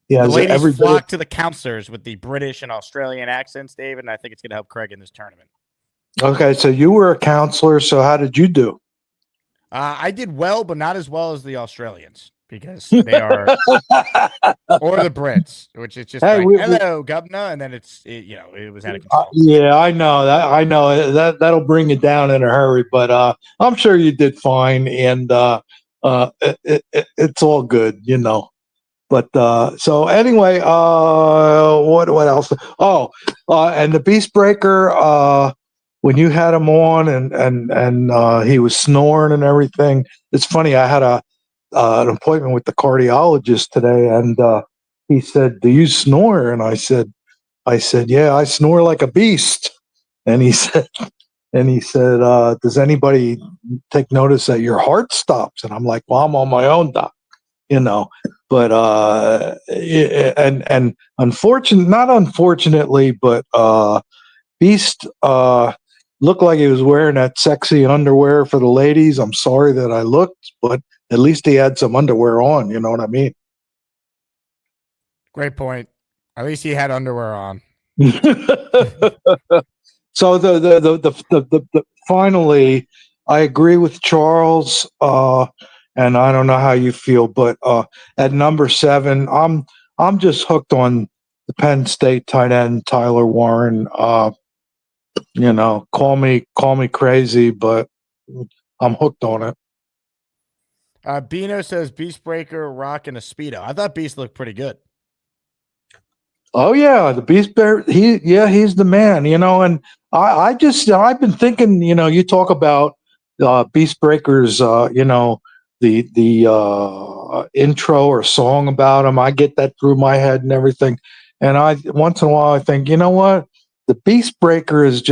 ladies every flock to the counselors with the British and Australian accents, David, and I think it's going to help Craig in this tournament. Okay, so you were a counselor. So how did you do? I did well, but not as well as the Australians because they are, or the Brits, which is just hello, governor, and then it was out of control. Yeah, I know that. I know that'll bring you down in a hurry, but I'm sure you did fine, and it's all good, But so anyway, what else? Oh, and the Beast Breaker. When you had him on and he was snoring and everything, it's funny. I had an appointment with the cardiologist today, and he said, "Do you snore?" And I said, "Yeah, I snore like a beast." And he said, "Does anybody take notice that your heart stops?" And I'm like, "Well, I'm on my own, doc." But and not unfortunately, but Beast looked like he was wearing that sexy underwear for the ladies. I'm sorry that I looked, but at least he had some underwear on. You know what I mean? Great point. At least he had underwear on. So the finally, I agree with Charles. And I don't know how you feel, but at number 7, I'm just hooked on the Penn State tight end Tyler Warren. Call me crazy, but I'm hooked on it. Bino says Beast Breaker rocking a Speedo. I thought Beast looked pretty good. Oh yeah, the Beast Bear. He's the man. And I've been thinking. You talk about Beast Breakers. The intro or song about him. I get that through my head and everything. And I once in a while I think, you know what, the Beast Breaker is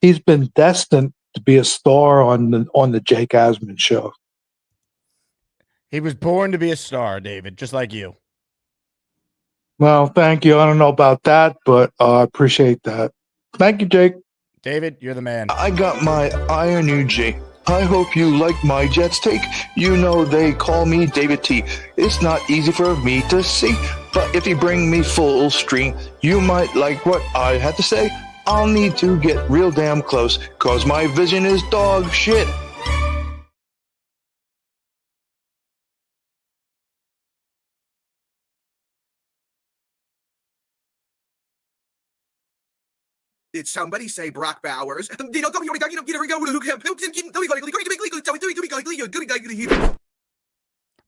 he's been destined to be a star on the Jake Asman show. He was born to be a star, David, just like you. Well, thank you. I don't know about that, but I appreciate that. Thank you, Jake. David, you're the man. I got my Iron UG. I hope you like my Jets take. You know they call me David T. It's not easy for me to see, but if you bring me full stream, you might like what I had to say. I'll need to get real damn close, cause my vision is dog shit. Did somebody say Brock Bowers?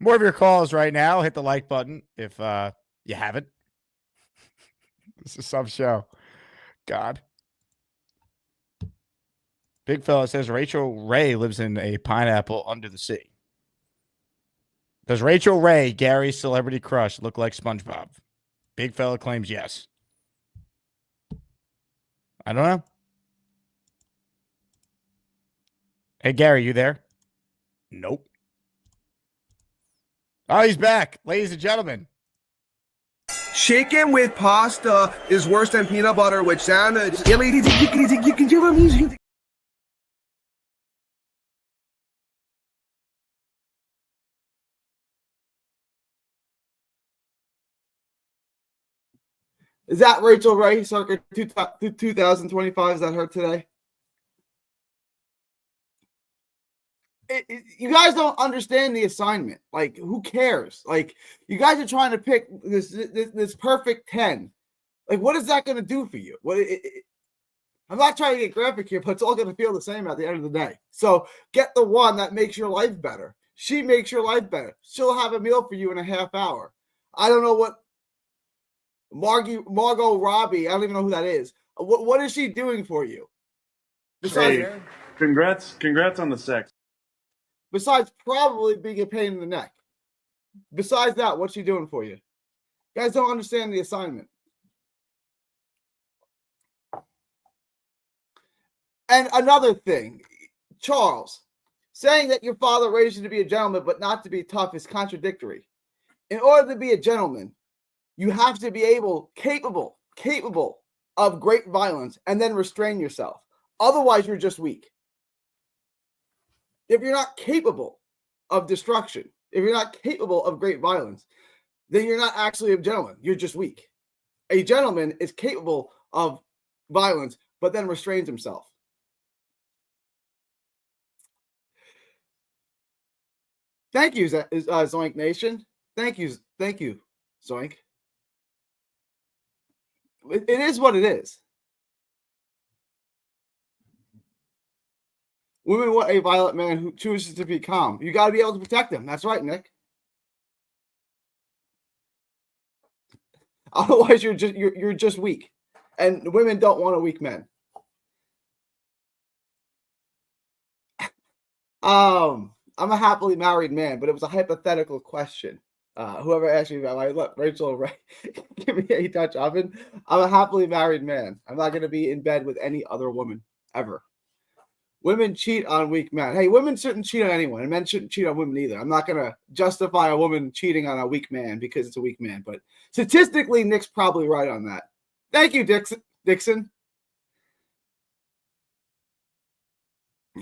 More of your calls right now. Hit the like button if you haven't. This is some show. God. Big fella says Rachel Ray lives in a pineapple under the sea. Does Rachel Ray, Gary's celebrity crush, look like SpongeBob? Big fella claims yes. I don't know. Hey, Gary, you there? Nope. Oh, he's back. Ladies and gentlemen. Chicken with pasta is worse than peanut butter with sandwich. Is that Rachel Ray, circa 2025? Is that her today? You guys don't understand the assignment. Like, who cares? Like, you guys are trying to pick this perfect 10. Like, what is that going to do for you? I'm not trying to get graphic here, but it's all going to feel the same at the end of the day. So get the one that makes your life better. She makes your life better. She'll have a meal for you in a half hour. I don't know what Margot Robbie. I don't even know who that is. What is she doing for you? Besides, congrats on the sex. Besides probably being a pain in the neck. Besides that, what's she doing for you? You guys don't understand the assignment. And another thing, Charles, saying that your father raised you to be a gentleman but not to be tough is contradictory. In order to be a gentleman, you have to be capable of great violence and then restrain yourself. Otherwise, you're just weak. If you're not capable of destruction, if you're not capable of great violence, then you're not actually a gentleman. You're just weak. A gentleman is capable of violence, but then restrains himself. Thank you, Zoink Nation. Thank you, Zoink. It is what it is. Women want a violent man who chooses to be calm. You got to be able to protect them. That's right, Nick. Otherwise, you're just weak, and women don't want a weak man. I'm a happily married man, but it was a hypothetical question. Whoever asked me about look, Rachel, right? Give me a Dutch oven. I'm a happily married man. I'm not going to be in bed with any other woman ever. Women cheat on weak men. Hey, women shouldn't cheat on anyone, and men shouldn't cheat on women either. I'm not going to justify a woman cheating on a weak man because it's a weak man, but statistically, Nick's probably right on that. Thank you, Dixon.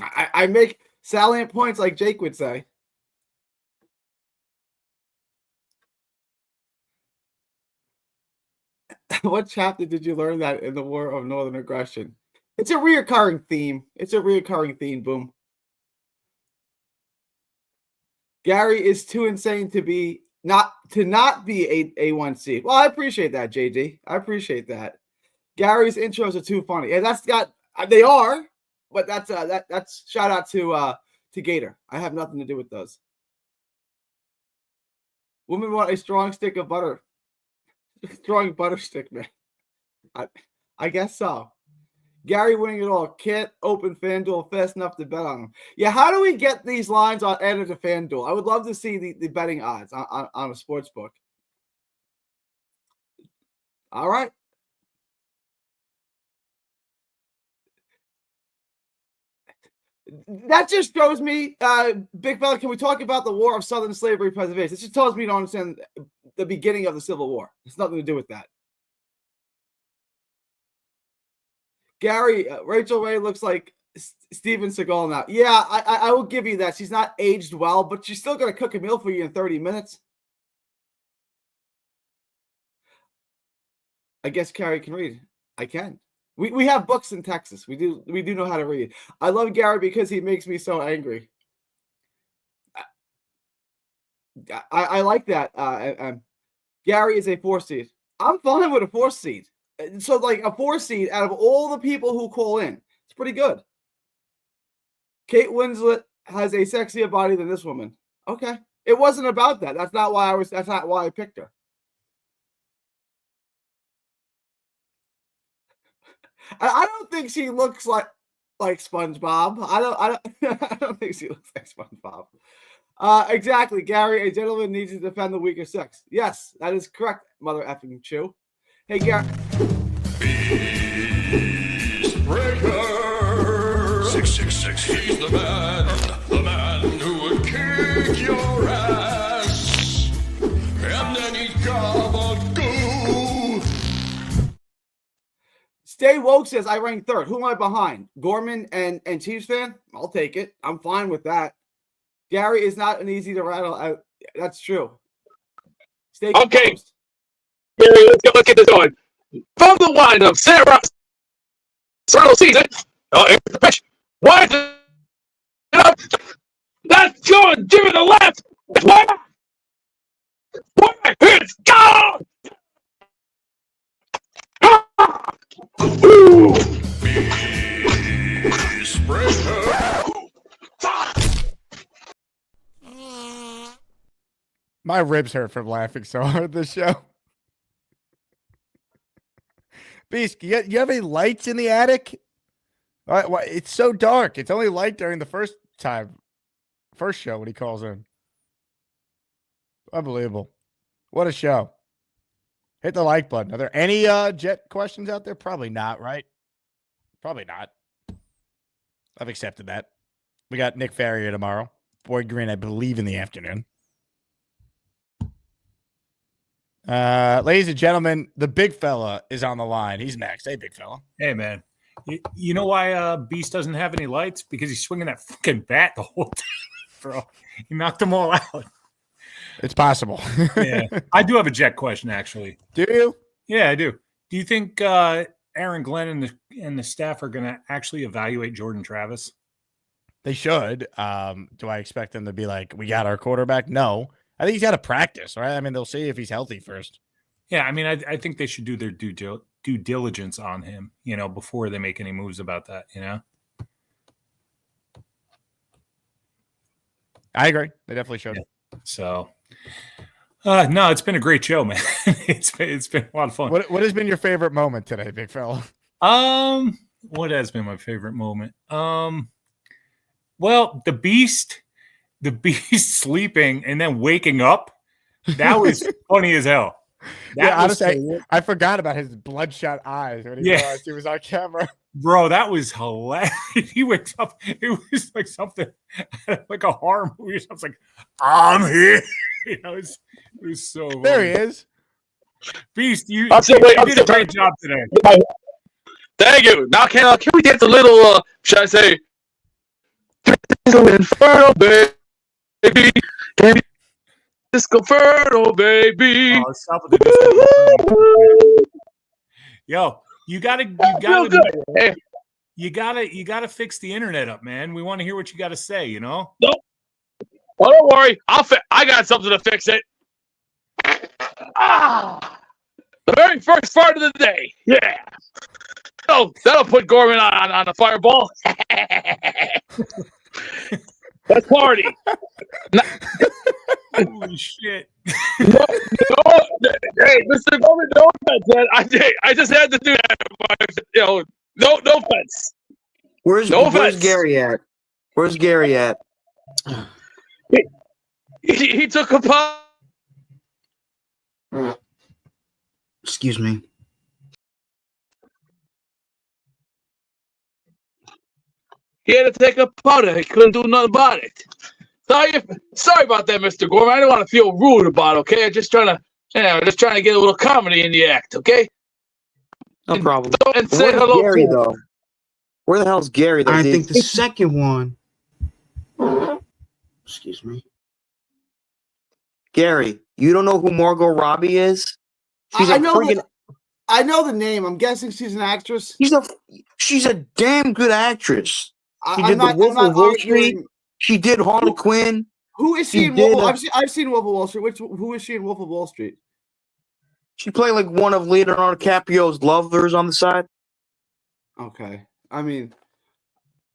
I make salient points like Jake would say. What chapter did you learn that in the War of Northern Aggression? It's a reoccurring theme. Boom. Gary is too insane to not be a one seed. Well, I appreciate that, JD. I appreciate that. Gary's intros are too funny. And they are, but that's shout out to Gator. I have nothing to do with those. Women want a strong stick of butter. Strong butter stick, man. I guess so. Gary winning it all. Can't open FanDuel fast enough to bet on him. Yeah, how do we get these lines added to FanDuel? I would love to see the betting odds on a sports book. All right. That just shows me, big fella, can we talk about the War of Southern Slavery Preservation? This just tells me you don't understand the beginning of the Civil War. It's nothing to do with that. Gary, Rachel Ray looks like Steven Seagal now. Yeah, I will give you that. She's not aged well, but she's still going to cook a meal for you in 30 minutes. I guess Gary can read. I can. We have books in Texas. We do know how to read. I love Gary because he makes me so angry. I like that. Gary is a 4 seed. I'm fine with a 4 seed. So like a 4 seed out of all the people who call in, it's pretty good. Kate Winslet has a sexier body than this woman. Okay. It wasn't about that. That's not why I picked her. I don't think she looks like SpongeBob. I don't think she looks like SpongeBob. Exactly, Gary. A gentleman needs to defend the weaker sex. Yes, that is correct, mother effing chew. Hey, Gary. Breaker 666. He's the man who would kick your ass, and then he's gabagoo. Stay Woke says I rank third. Who am I behind? Gorman and Chiefs fan? I'll take it. I'm fine with that. Gary is not an easy to rattle out. That's true. Stay composed. Okay. Gary, let's get this going. From the windup, Sarah season. Here's the pitch. Wide it up. That's good. Give it a left. It's gone. My ribs hurt from laughing so hard this show. Beast, you have any lights in the attic? It's so dark. It's only light during the first show when he calls in. Unbelievable. What a show. Hit the like button. Are there any Jet questions out there? Probably not, right? Probably not. I've accepted that. We got Nick Farrier tomorrow. Boyd Green, I believe, in the afternoon. Ladies and gentlemen, the big fella is on the line. He's next. Hey, big fella. Hey, man. You know why Beast doesn't have any lights? Because he's swinging that fucking bat the whole time, bro. He knocked them all out. It's possible. Yeah. I do have a Jet question, actually. Do you? Yeah, I do. Do you think Aaron Glenn and the staff are going to actually evaluate Jordan Travis? They should. Do I expect them to be like, we got our quarterback? No. I think he's got to practice, right? I mean, they'll see if he's healthy first. Yeah, I mean, I think they should do their due diligence on him, before they make any moves about that, I agree. They definitely should. Yeah. So, no, it's been a great show, man. It's been a lot of fun. What has been your favorite moment today, big fella? What has been my favorite moment? Well, the Beast sleeping and then waking up. That was funny as hell. Honestly, I forgot about his bloodshot eyes when he realized he was on camera. Bro, that was hilarious. He wakes up. It was like something like a horror movie. I was like, I'm here. It was so funny. There he is. Beast, you did a great job today. Thank you. Now can we dance a little, should I say, Inferno, baby. Can we Disco Inferno, baby. Oh, stop with the disco. Yo, you gotta fix the internet up, man. We want to hear what you got to say. Nope. Oh, don't worry. I got something to fix it. The very first part of the day. Yeah. That'll put Gorman on the fireball. Let's party. Holy shit. No, hey, Mr. Gorman, no offense. I just had to do that. No offense. Where's Gary at? Where's Gary at? He took a putt. Excuse me. He had to take a putter. He couldn't do nothing about it. Sorry about that, Mr. Gorman. I don't want to feel rude about it, okay? I'm just trying to get a little comedy in the act, okay? No problem. And say hello Gary, to though. Where the hell's Gary? Though? I think the second one. Excuse me. Gary, you don't know who Margot Robbie is? I know the name. I'm guessing she's an actress. She's a damn good actress. She did The Wolf of Wall Street. She did Harley Quinn. Who is she in Wolf? I've seen Wolf of Wall Street. Who is she in Wolf of Wall Street? She played like one of Leonardo DiCaprio's lovers on the side. Okay. I mean,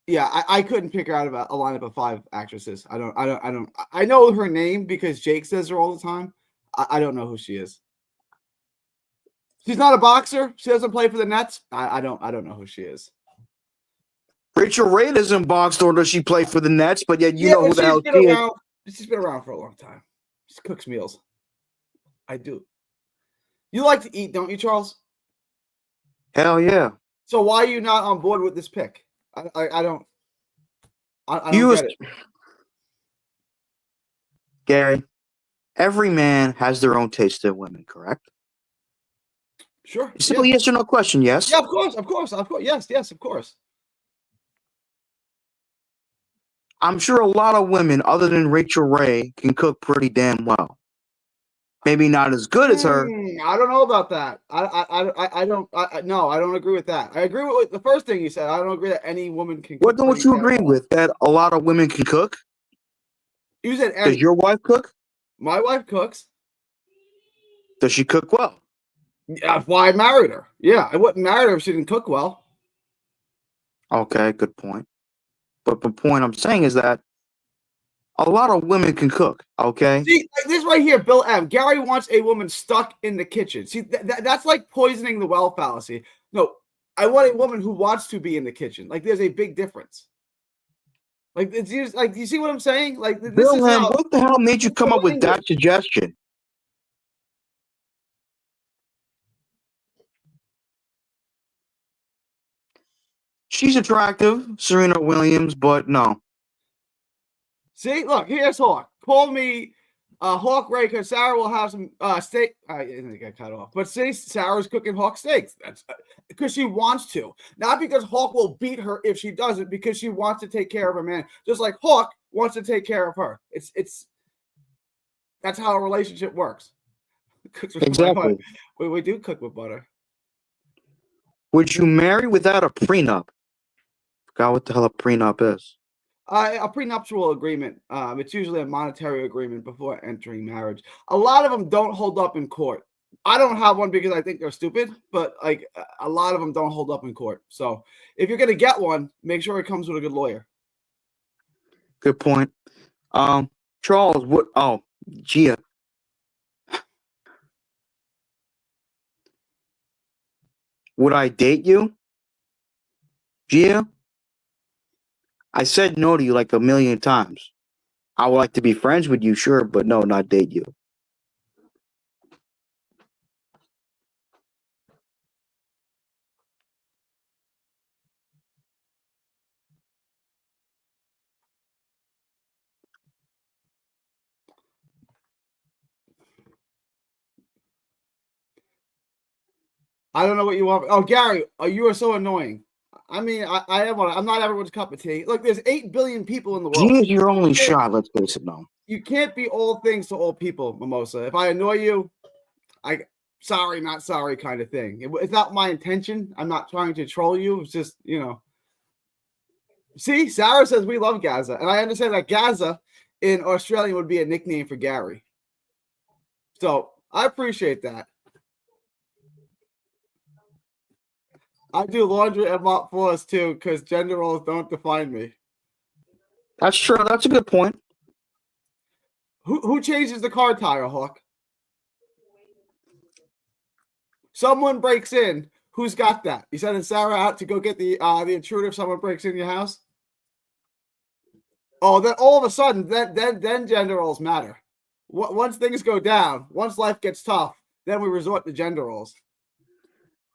yeah, I couldn't pick her out of a lineup of 5 actresses. I know her name because Jake says her all the time. I don't know who she is. She's not a boxer. She doesn't play for the Nets. I don't know who she is. Rachel Ray doesn't box, nor does she play for the Nets, but yet you know who the hell she is. She's been around for a long time. She cooks meals. I do. You like to eat, don't you, Charles? Hell yeah. So why are you not on board with this pick? I don't get it. Gary, every man has their own taste in women, correct? Sure. Simple yes or no question, yes? Yeah, of course. Yes, of course. I'm sure a lot of women, other than Rachel Ray, can cook pretty damn well. Maybe not as good as her. I don't know about that. I don't agree with that. I agree with the first thing you said. I don't agree that any woman can cook. What don't you agree with? That a lot of women can cook? You said Does your wife cook? My wife cooks. Does she cook well? That's why I married her. Yeah, I wouldn't marry her if she didn't cook well. Okay, good point. But the point I'm saying is that a lot of women can cook, okay? See, like this right here, Bill M. Gary wants a woman stuck in the kitchen. See, that's like poisoning the well fallacy. No, I want a woman who wants to be in the kitchen. Like, there's a big difference. Like, it's just, like, you see what I'm saying? Like, this Bill is M, how, what the hell made you come up with that suggestion? She's attractive, Serena Williams, but no. See, look, here's Hawk. Call me Hawk Ray because Sarah will have some steak. I got cut off. But see, Sarah's cooking Hawk steaks. That's because she wants to. Not because Hawk will beat her if she doesn't, because she wants to take care of her man. Just like Hawk wants to take care of her. It's that's how a relationship works. Exactly. We do cook with butter. Would you marry without a prenup? Forgot what the hell a prenup is. A prenuptial agreement. It's usually a monetary agreement before entering marriage. A lot of them don't hold up in court. I don't have one because I think they're stupid, but like a lot of them don't hold up in court. So if you're gonna get one, make sure it comes with a good lawyer. Good point. Charles, what? Oh, Gia. Would I date you, Gia? I said no to you like a million times. I would like to be friends with you, sure, but no, not date you. I don't know what you want. Oh, Gary, you are so annoying. I mean, I'm not everyone's cup of tea. Look, there's 8 billion people in the world. Gia's your only shot, let's face it now. You can't be all things to all people, Mimosa. If I annoy you, sorry, not sorry kind of thing. It's not my intention. I'm not trying to troll you. It's just, See, Sarah says we love Gaza. And I understand that Gaza in Australian would be a nickname for Gary. So I appreciate that. I do laundry and mop floors too, because gender roles don't define me. That's true. That's a good point. Who changes the car tire, Hawk? Someone breaks in. Who's got that? You sending Sarah out to go get the intruder if someone breaks in your house? Oh, then all of a sudden, then gender roles matter. Once things go down, once life gets tough, then we resort to gender roles.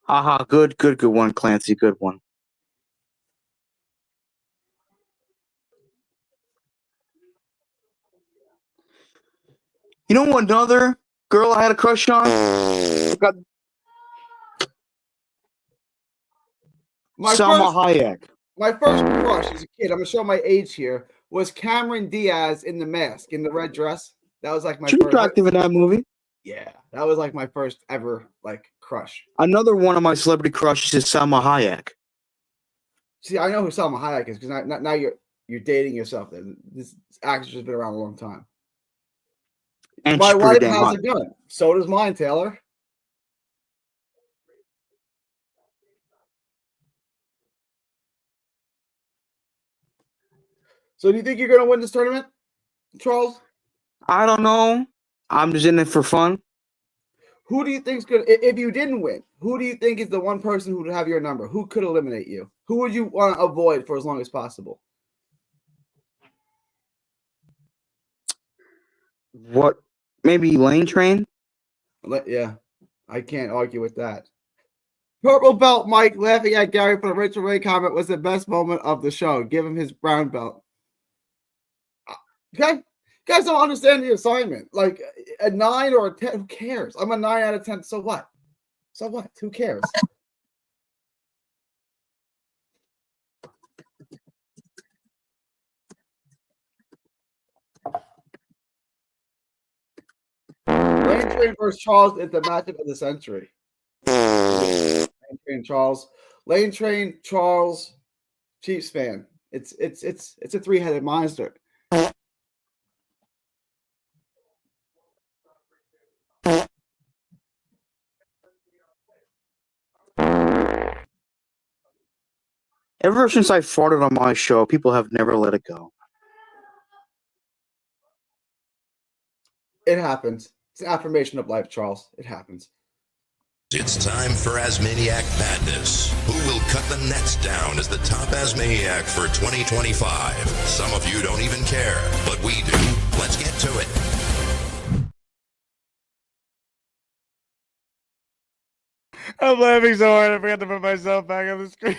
Haha, good one, Clancy. Good one. You know what another girl I had a crush on? Salma Hayek. My first crush as a kid, I'm going to show my age here, was Cameron Diaz in The Mask, in the red dress. That was like my She's first. attractive in that movie. Yeah, that was like my first ever crush. Another one of my celebrity crushes is Salma Hayek. See, I know who Salma Hayek is because now you're dating yourself. This actress has been around a long time. And my she's wife pretty damn has hot. a gun. So does mine, Taylor. So do you think you're going to win this tournament, Charles? I don't know. I'm just in it for fun. Who do you think's going to, if you didn't win, who do you think is the one person who would have your number? Who could eliminate you? Who would you want to avoid for as long as possible? What? Maybe Lane Train? Yeah, I can't argue with that. Purple belt Mike laughing at Gary for the Rachel Ray comment was the best moment of the show. Give him his brown belt. Okay. You guys don't understand the assignment. Like a 9 or a 10, who cares? I'm a 9 out of 10. So what? So what? Who cares? Lane Train versus Charles is the matchup of the century. Lane Train, Charles. Lane Train, Charles, Chiefs fan. It's a three-headed monster. Ever since I farted on my show, people have never let it go. It happens. It's an affirmation of life, Charles. It happens. It's time for Asmaniac Madness. Who will cut the nets down as the top Asmaniac for 2025? Some of you don't even care, but we do. Let's get to it. I'm laughing so hard I forgot to put myself back on the screen.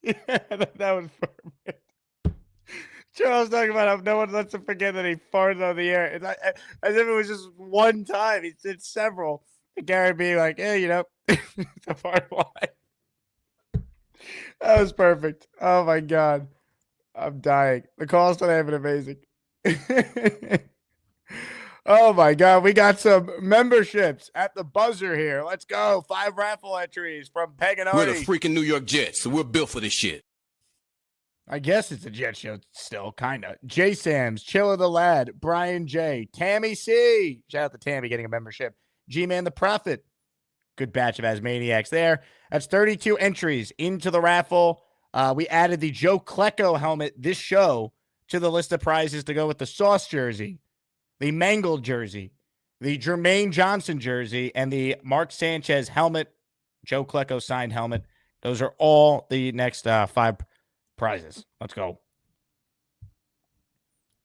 Yeah, that was perfect. Charles talking about how no one lets him forget that he farted on the air. It's as if it was just one time. He did several. And Gary being like, "Hey, you know, the fart line." That was perfect. Oh my god, I'm dying. The calls today have been amazing. Oh my god, we got some memberships at the buzzer here. Let's go. 5 raffle entries from Peg and We're the Artie. freaking New York Jets, so we're built for this shit. I guess it's a Jet show still, kind of. J Sams, Chilla the Lad, Brian J, Tammy C. Shout out to Tammy getting a membership. G-Man the Prophet. Good batch of Asmaniacs there. That's 32 entries into the raffle. We added the Joe Klecko helmet this show to the list of prizes to go with the Sauce jersey, the Mangled jersey, the Jermaine Johnson jersey, and the Mark Sanchez helmet, Joe Klecko signed helmet. Those are all the next 5 prizes. Let's go.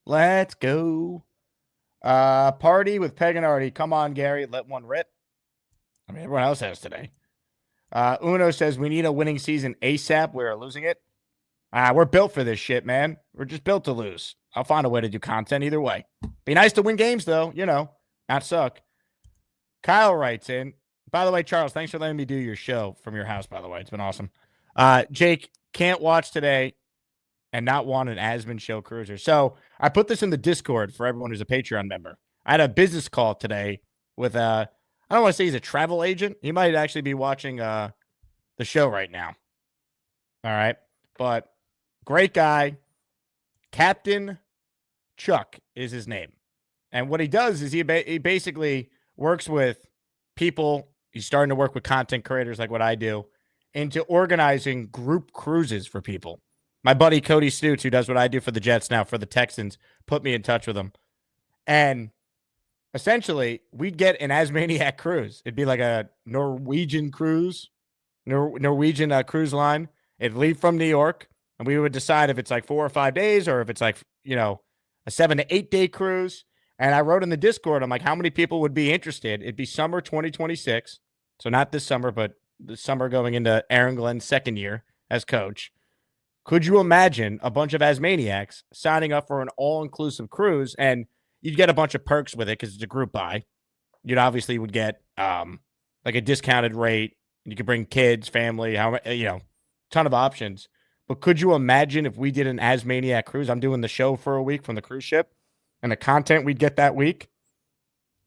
Let's go. Party with Peg and Artie. Come on, Gary. Let one rip. I mean, everyone else has today. Uno says we need a winning season ASAP. We're losing it. We're built for this shit, man. We're just built to lose. I'll find a way to do content either way. Be nice to win games, though. You know, not suck. Kyle writes in. By the way, Charles, thanks for letting me do your show from your house, by the way. It's been awesome. Jake, can't watch today and not want an Asman show cruiser. So I put this in the Discord for everyone who's a Patreon member. I had a business call today with I don't want to say he's a travel agent. He might actually be watching the show right now. All right. But great guy. Captain Chuck is his name. And what he does is he basically works with people. He's starting to work with content creators like what I do into organizing group cruises for people. My buddy Cody Stutes, who does what I do for the Jets now for the Texans, put me in touch with him. And essentially, we'd get an Asmaniac cruise. It'd be like a Norwegian cruise, Norwegian cruise line. It'd leave from New York, and we would decide if it's like 4 or 5 days or if it's like, you know, a 7 to 8 day cruise. And I wrote in the Discord, I'm like, how many people would be interested? It'd be summer 2026. So not this summer, but the summer going into Aaron Glenn's second year as coach. Could you imagine a bunch of Asmaniacs signing up for an all-inclusive cruise? And you'd get a bunch of perks with it because it's a group buy. You'd obviously would get like a discounted rate. You could bring kids, family, ton of options. But could you imagine if we did an Asmaniac cruise? I'm doing the show for a week from the cruise ship and the content we'd get that week.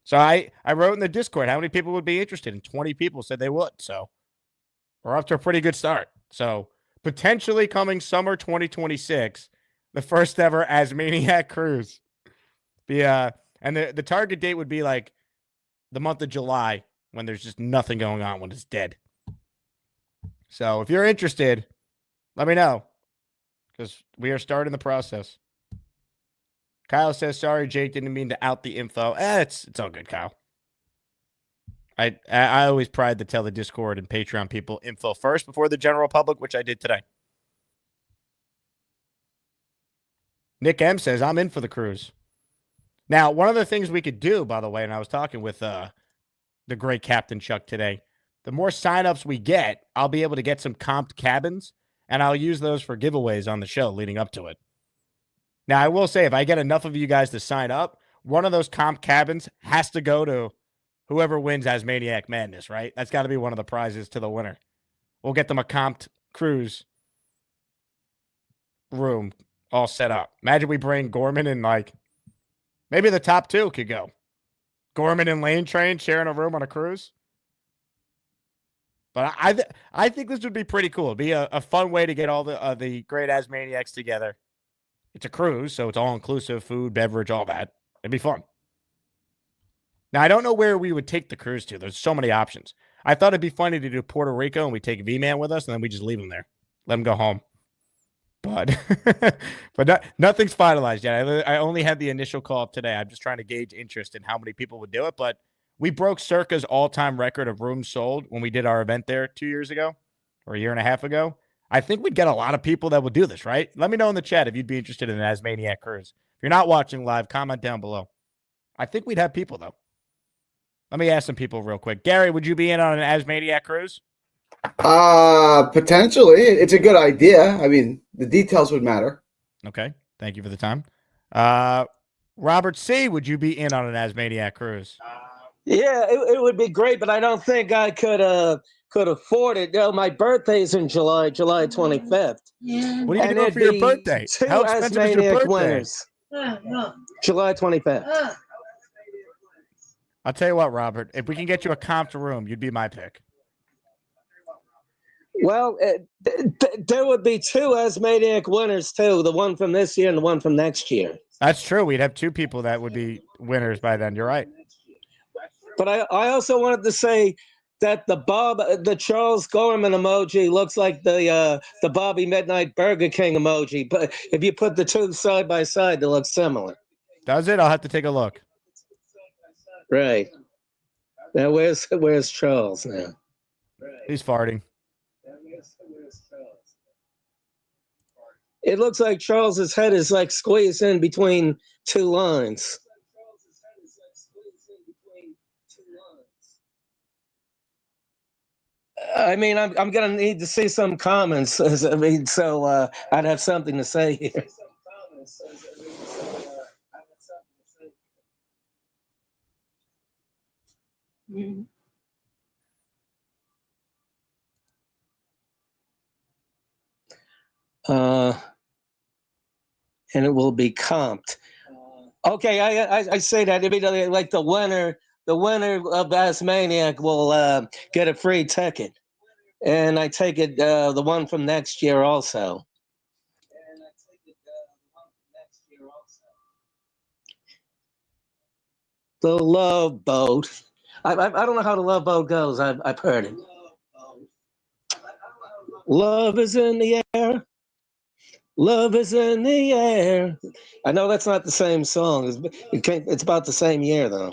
So I wrote in the Discord how many people would be interested, and 20 people said they would. So we're off to a pretty good start. So potentially coming summer 2026, the first ever Asmaniac cruise. And the target date would be like the month of July when there's just nothing going on, when it's dead. So if you're interested, let me know because we are starting the process. Kyle says, sorry, Jake, didn't mean to out the info. It's all good, Kyle. I always pride to tell the Discord and Patreon people info first before the general public, which I did today. Nick M says, I'm in for the cruise. Now, one of the things we could do, by the way, and I was talking with the great Captain Chuck today, the more signups we get, I'll be able to get some comped cabins, and I'll use those for giveaways on the show leading up to it. Now, I will say, if I get enough of you guys to sign up, one of those comp cabins has to go to whoever wins Asmaniac Madness, right? That's got to be one of the prizes to the winner. We'll get them a comped cruise room all set up. Imagine we bring Gorman and, like, maybe the top two could go. Gorman and Lane Train sharing a room on a cruise. But I think this would be pretty cool. It'd be a fun way to get all the great Asmaniacs together. It's a cruise, so it's all-inclusive, food, beverage, all that. It'd be fun. Now, I don't know where we would take the cruise to. There's so many options. I thought it'd be funny to do Puerto Rico, and we take V-Man with us, and then we just leave him there. Let him go home. But nothing's finalized yet. I only had the initial call up today. I'm just trying to gauge interest in how many people would do it. But we broke Circa's all-time record of rooms sold when we did our event there 2 years ago or a year and a half ago. I think we'd get a lot of people that would do this, right? Let me know in the chat if you'd be interested in an Asmaniac cruise. If you're not watching live, comment down below. I think we'd have people, though. Let me ask some people real quick. Gary, would you be in on an Asmaniac cruise? Potentially. It's a good idea. I mean, the details would matter. Okay. Thank you for the time. Robert C., would you be in on an Asmaniac cruise? Yeah, it would be great, but I don't think I could afford it. You know, my birthday's in July 25th. Yeah. What are you doing for your birthday? How expensive is your birthday? Winners. July 25th. I'll tell you what, Robert. If we can get you a comped room, you'd be my pick. Well, there would be two Asmaniac winners, too. The one from this year and the one from next year. That's true. We'd have two people that would be winners by then. You're right. But I also wanted to say that the Charles Gorman emoji looks like the Bobby Midnight Burger King emoji. But if you put the two side by side, they look similar. Does it? I'll have to take a look. Right. Now, where's Charles now? He's farting. It looks like Charles's head is like squeezed in between two lines. I mean, I'm gonna need to see some comments. I mean, so I'd have something to say here. And it will be comped. Okay, I say that it'd be like the winner of Asmaniac will get a free ticket, and I take it the one from next year also. The Love Boat. I don't know how the Love Boat goes. I've heard it. Love is in the air. Love is in the air. I know that's not the same song. It's about the same year, though.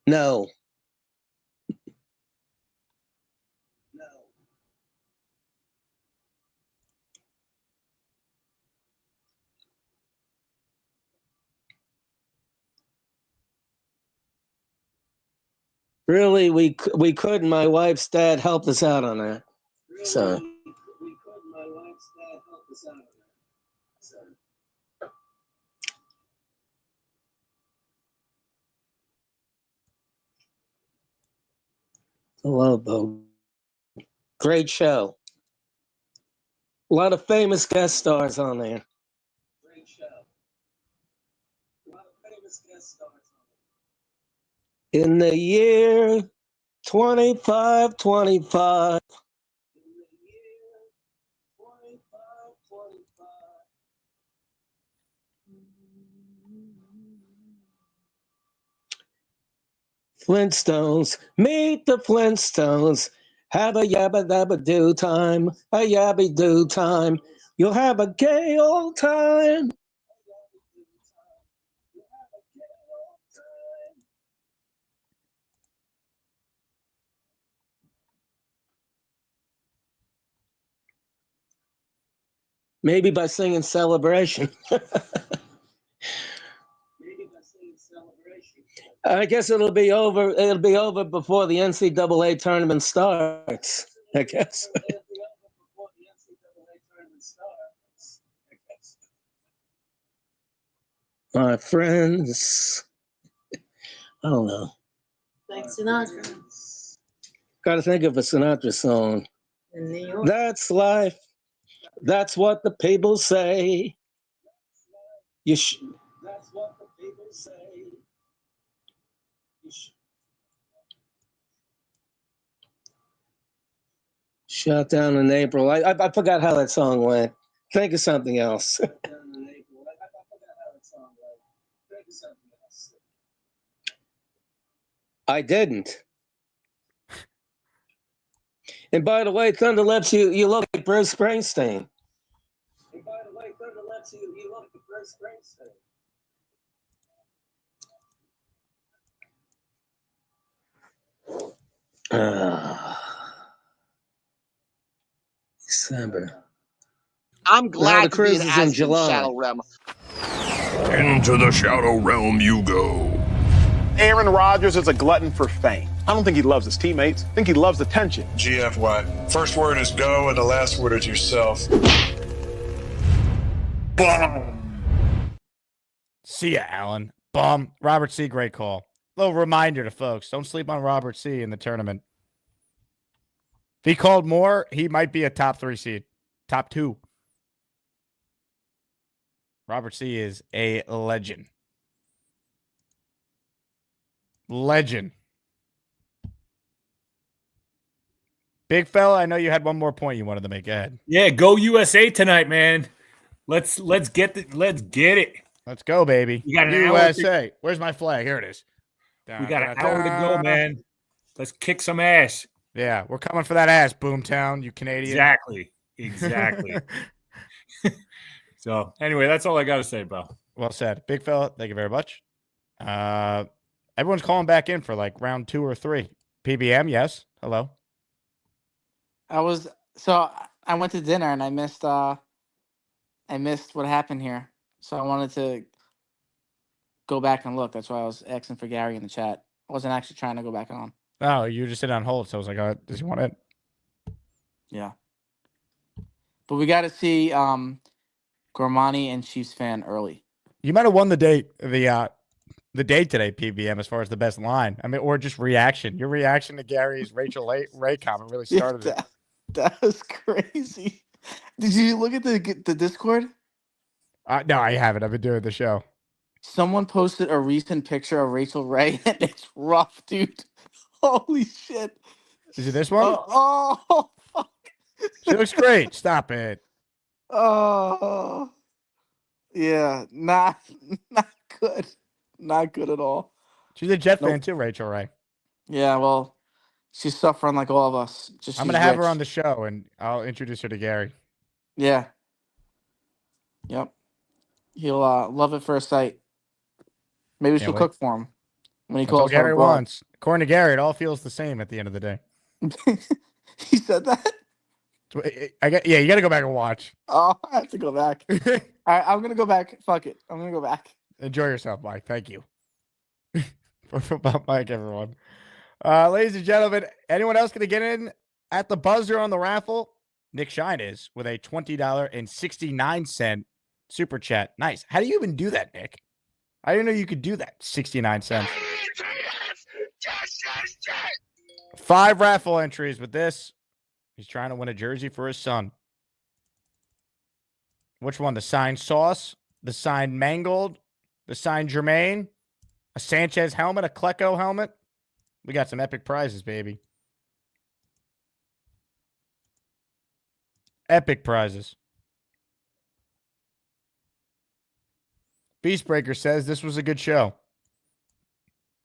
No. Really, we couldn't. My wife's dad helped us out on that. So. The Love Boat. Great show. A lot of famous guest stars on there. Great show. A lot of famous guest stars on there. In the year 2525. Flintstones, meet the Flintstones. Have a yabba dabba do time, a yabby do time. You'll have a gay old time. Maybe by singing Celebration. I guess it'll be over. It'll be over before the NCAA tournament starts. I guess. My friends. I don't know. Like Sinatra. Got to think of a Sinatra song. In New York. That's life. That's what the people say. That's what the people say. Shut down in April. I forgot how that song went. Think of something else. I didn't. And by the way, Thunder Lips, you look like Bruce Springsteen. And by the way, Thunder Lips, you look like Bruce Springsteen. December. I'm glad the to be cruise an is in Asman July. Shadow Realm. Into the Shadow Realm you go. Aaron Rodgers is a glutton for fame. I don't think he loves his teammates. I think he loves attention. GFY. First word is go, and the last word is yourself. See ya, Alan. Bum. Robert C., great call. Little reminder to folks, don't sleep on Robert C. in the tournament. If he called more, he might be a top 3 seed. Top 2. Robert C. is a legend. Legend. Big fella, I know you had one more point you wanted to make. Go ahead. Yeah, go USA tonight, man. Let's get it. Let's go, baby. You got an USA. Where's my flag? Here it is. We got an hour to go, man. Let's kick some ass. Yeah, we're coming for that ass, Boomtown, you Canadian. Exactly. So, anyway, that's all I got to say, bro. Well said. Big fella, thank you very much. Everyone's calling back in for like round 2 or 3. PBM, yes. Hello. I went to dinner and I missed what happened here. So I wanted to go back and look. That's why I was asking for Gary in the chat. I wasn't actually trying to go back on. Oh, you were just sitting on hold. So I was like, oh, does he want it? Yeah. But we got to see Gormani and Chiefs fan early. You might have won the date, the day today, PBM, as far as the best line. I mean, or just reaction. Your reaction to Gary's Rachel Ray comment really started it. That was crazy. Did you look at the Discord? No, I haven't. I've been doing the show. Someone posted a recent picture of Rachel Ray, and it's rough, dude. Holy shit. Is it this one? Oh, fuck. She looks great. Stop it. Oh, yeah. Not good. Not good at all. She's a Jet fan too, Rachel Ray. Yeah, well, she's suffering like all of us. I'm going to have her on the show, and I'll introduce her to Gary. Yeah. Yep. He'll love it first sight. Maybe she'll cook for him when he That's all calls Gary her wants. According to Gary, it all feels the same at the end of the day. He said that? Yeah, you got to go back and watch. Oh, I have to go back. All right, I'm going to go back. Fuck it. I'm going to go back. Enjoy yourself, Mike. Thank you. Mike, everyone. Ladies and gentlemen, anyone else going to get in at the buzzer on the raffle? Nick Shine is with a $20.69 super chat. Nice. How do you even do that, Nick? I didn't know you could do that. 69 cents. 5 raffle entries with this. He's trying to win a jersey for his son. Which one? The signed Sauce? The signed Mangold? The signed Jermaine? A Sanchez helmet? A Klecko helmet? We got some epic prizes, baby. Epic prizes. Beastbreaker says this was a good show.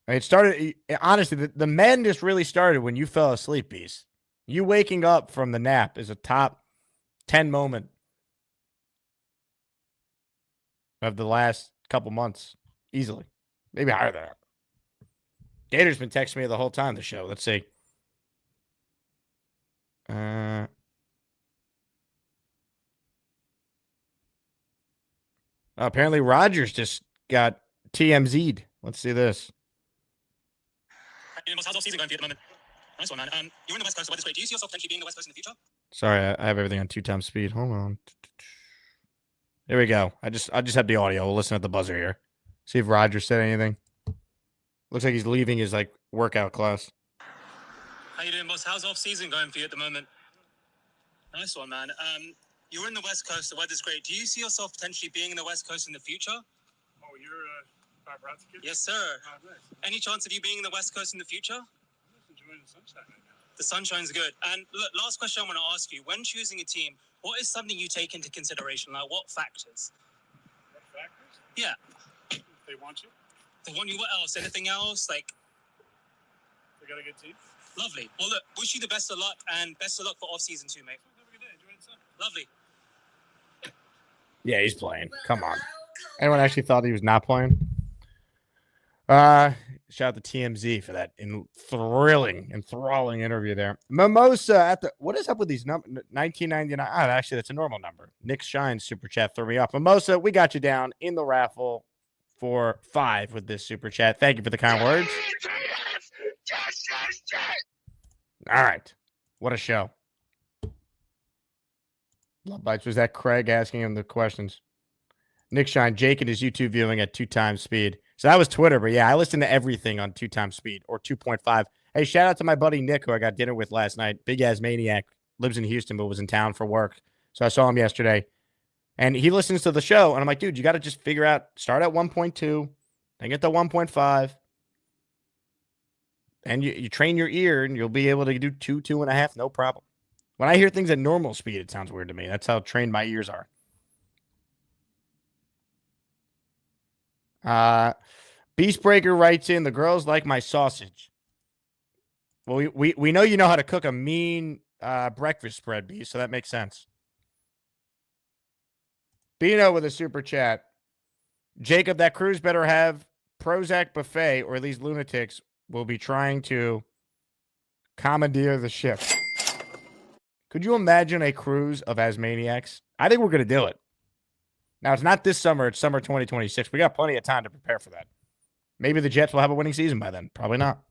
It started, honestly, the madness really started when you fell asleep, Beast. You waking up from the nap is a top 10 moment of the last couple months. Easily. Maybe higher than that. Gator's been texting me the whole time, the show. Let's see. Apparently Rogers just got TMZ'd. Let's see this. How's off-season going for you at the moment? Nice one, man. You're in the West Coast, so weather's great. Do you see yourself potentially being in the West Coast in the future? Sorry, I have everything on 2 times speed. Hold on. Here we go. I just have the audio. We'll listen at the buzzer here. See if Rogers said anything. Looks like he's leaving his workout class. How you doing, boss? How's off-season going for you at the moment? Nice one, man. You're in the West Coast, the weather's great. Do you see yourself potentially being in the West Coast in the future? Oh, you're a paparazzi kid? Yes, sir. Oh, nice. Any chance of you being in the West Coast in the future? I'm just enjoying the sunshine right now. The sunshine's good. And look, last question I want to ask you. When choosing a team, what is something you take into consideration? Like, what factors? What factors? Yeah. If they want you. They want you. What else? Anything else? Like, They got a good team. lovely. Well, look, wish you the best of luck, and best of luck for off-season too, mate. Have a good day. Enjoy the sun. Lovely. Yeah, he's playing. Come on. Anyone actually thought he was not playing? Shout out to TMZ for that enthralling interview there. Mimosa at the what is up with these numbers? 1999. Actually, that's a normal number. Nick Shine super chat threw me off. Mimosa, we got you down in the raffle for 5 with this super chat. Thank you for the kind words. All right. What a show. Love Bites. Was that Craig asking him the questions? Nick Shine, Jake and his YouTube viewing at 2 times speed. So that was Twitter, but yeah, I listen to everything on 2 times speed or 2.5. Hey, shout out to my buddy Nick, who I got dinner with last night. Big ass maniac, lives in Houston, but was in town for work. So I saw him yesterday. And he listens to the show, and I'm like, dude, you got to just figure out, start at 1.2, then get to 1.5. And you train your ear, and you'll be able to do 2.5, no problem. When I hear things at normal speed, it sounds weird to me. That's how trained my ears are. Beastbreaker writes in, the girls like my sausage. Well, we know you know how to cook a mean breakfast spread, Beast, so that makes sense. Bino with a super chat. Jacob, that cruise better have Prozac buffet, or these lunatics will be trying to commandeer the ship. Could you imagine a cruise of Asmaniacs? I think we're going to do it. Now, it's not this summer. It's summer 2026. We got plenty of time to prepare for that. Maybe the Jets will have a winning season by then. Probably not.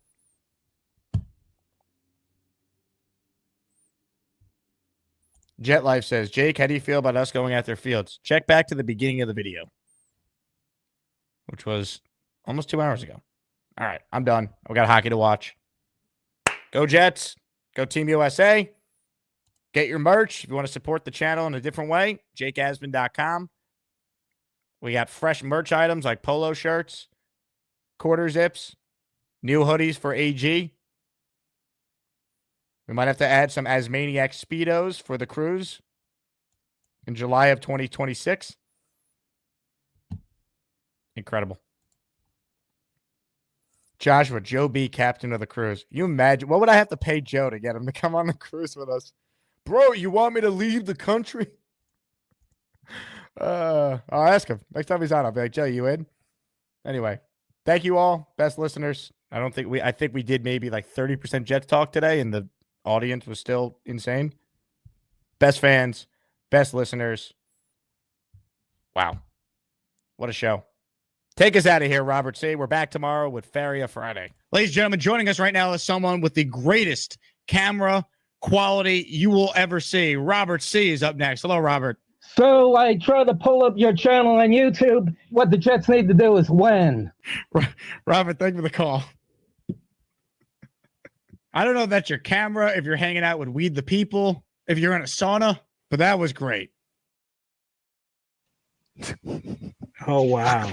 Jet Life says, Jake, how do you feel about us going after Fields? Check back to the beginning of the video, which was almost 2 hours ago. All right, I'm done. We got hockey to watch. Go Jets. Go Team USA. Get your merch if you want to support the channel in a different way. JakeAsman.com. We got fresh merch items like polo shirts, quarter zips, new hoodies for AG. We might have to add some Asmaniac Speedos for the cruise in July of 2026. Incredible. Joshua, Joe B, captain of the cruise. You imagine, what would I have to pay Joe to get him to come on the cruise with us? Bro, you want me to leave the country? I'll ask him. Next time he's on, I'll be like, Joe, you in? Anyway, thank you all. Best listeners. I think we did maybe like 30% Jets talk today, and the audience was still insane. Best fans, best listeners. Wow. What a show. Take us out of here, Robert C. We're back tomorrow with Faria Friday. Ladies and gentlemen, joining us right now is someone with the greatest camera quality you will ever see. Robert C. is up next. Hello, Robert. So I try to pull up your channel on YouTube. What the Jets need to do is win. Robert, thank you for the call. I don't know if that's your camera, if you're hanging out with Weed the People, if you're in a sauna, but that was great. Oh, wow.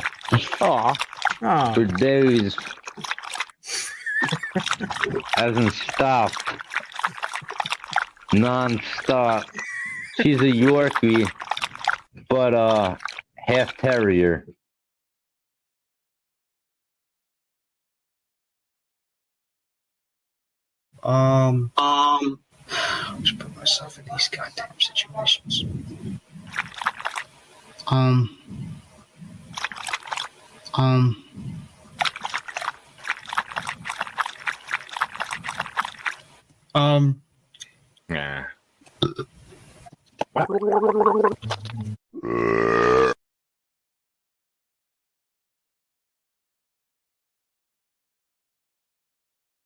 Aw. For days. Hasn't stopped. Non-stop. She's a Yorkie, but half terrier. I always put myself in these goddamn situations. Nah.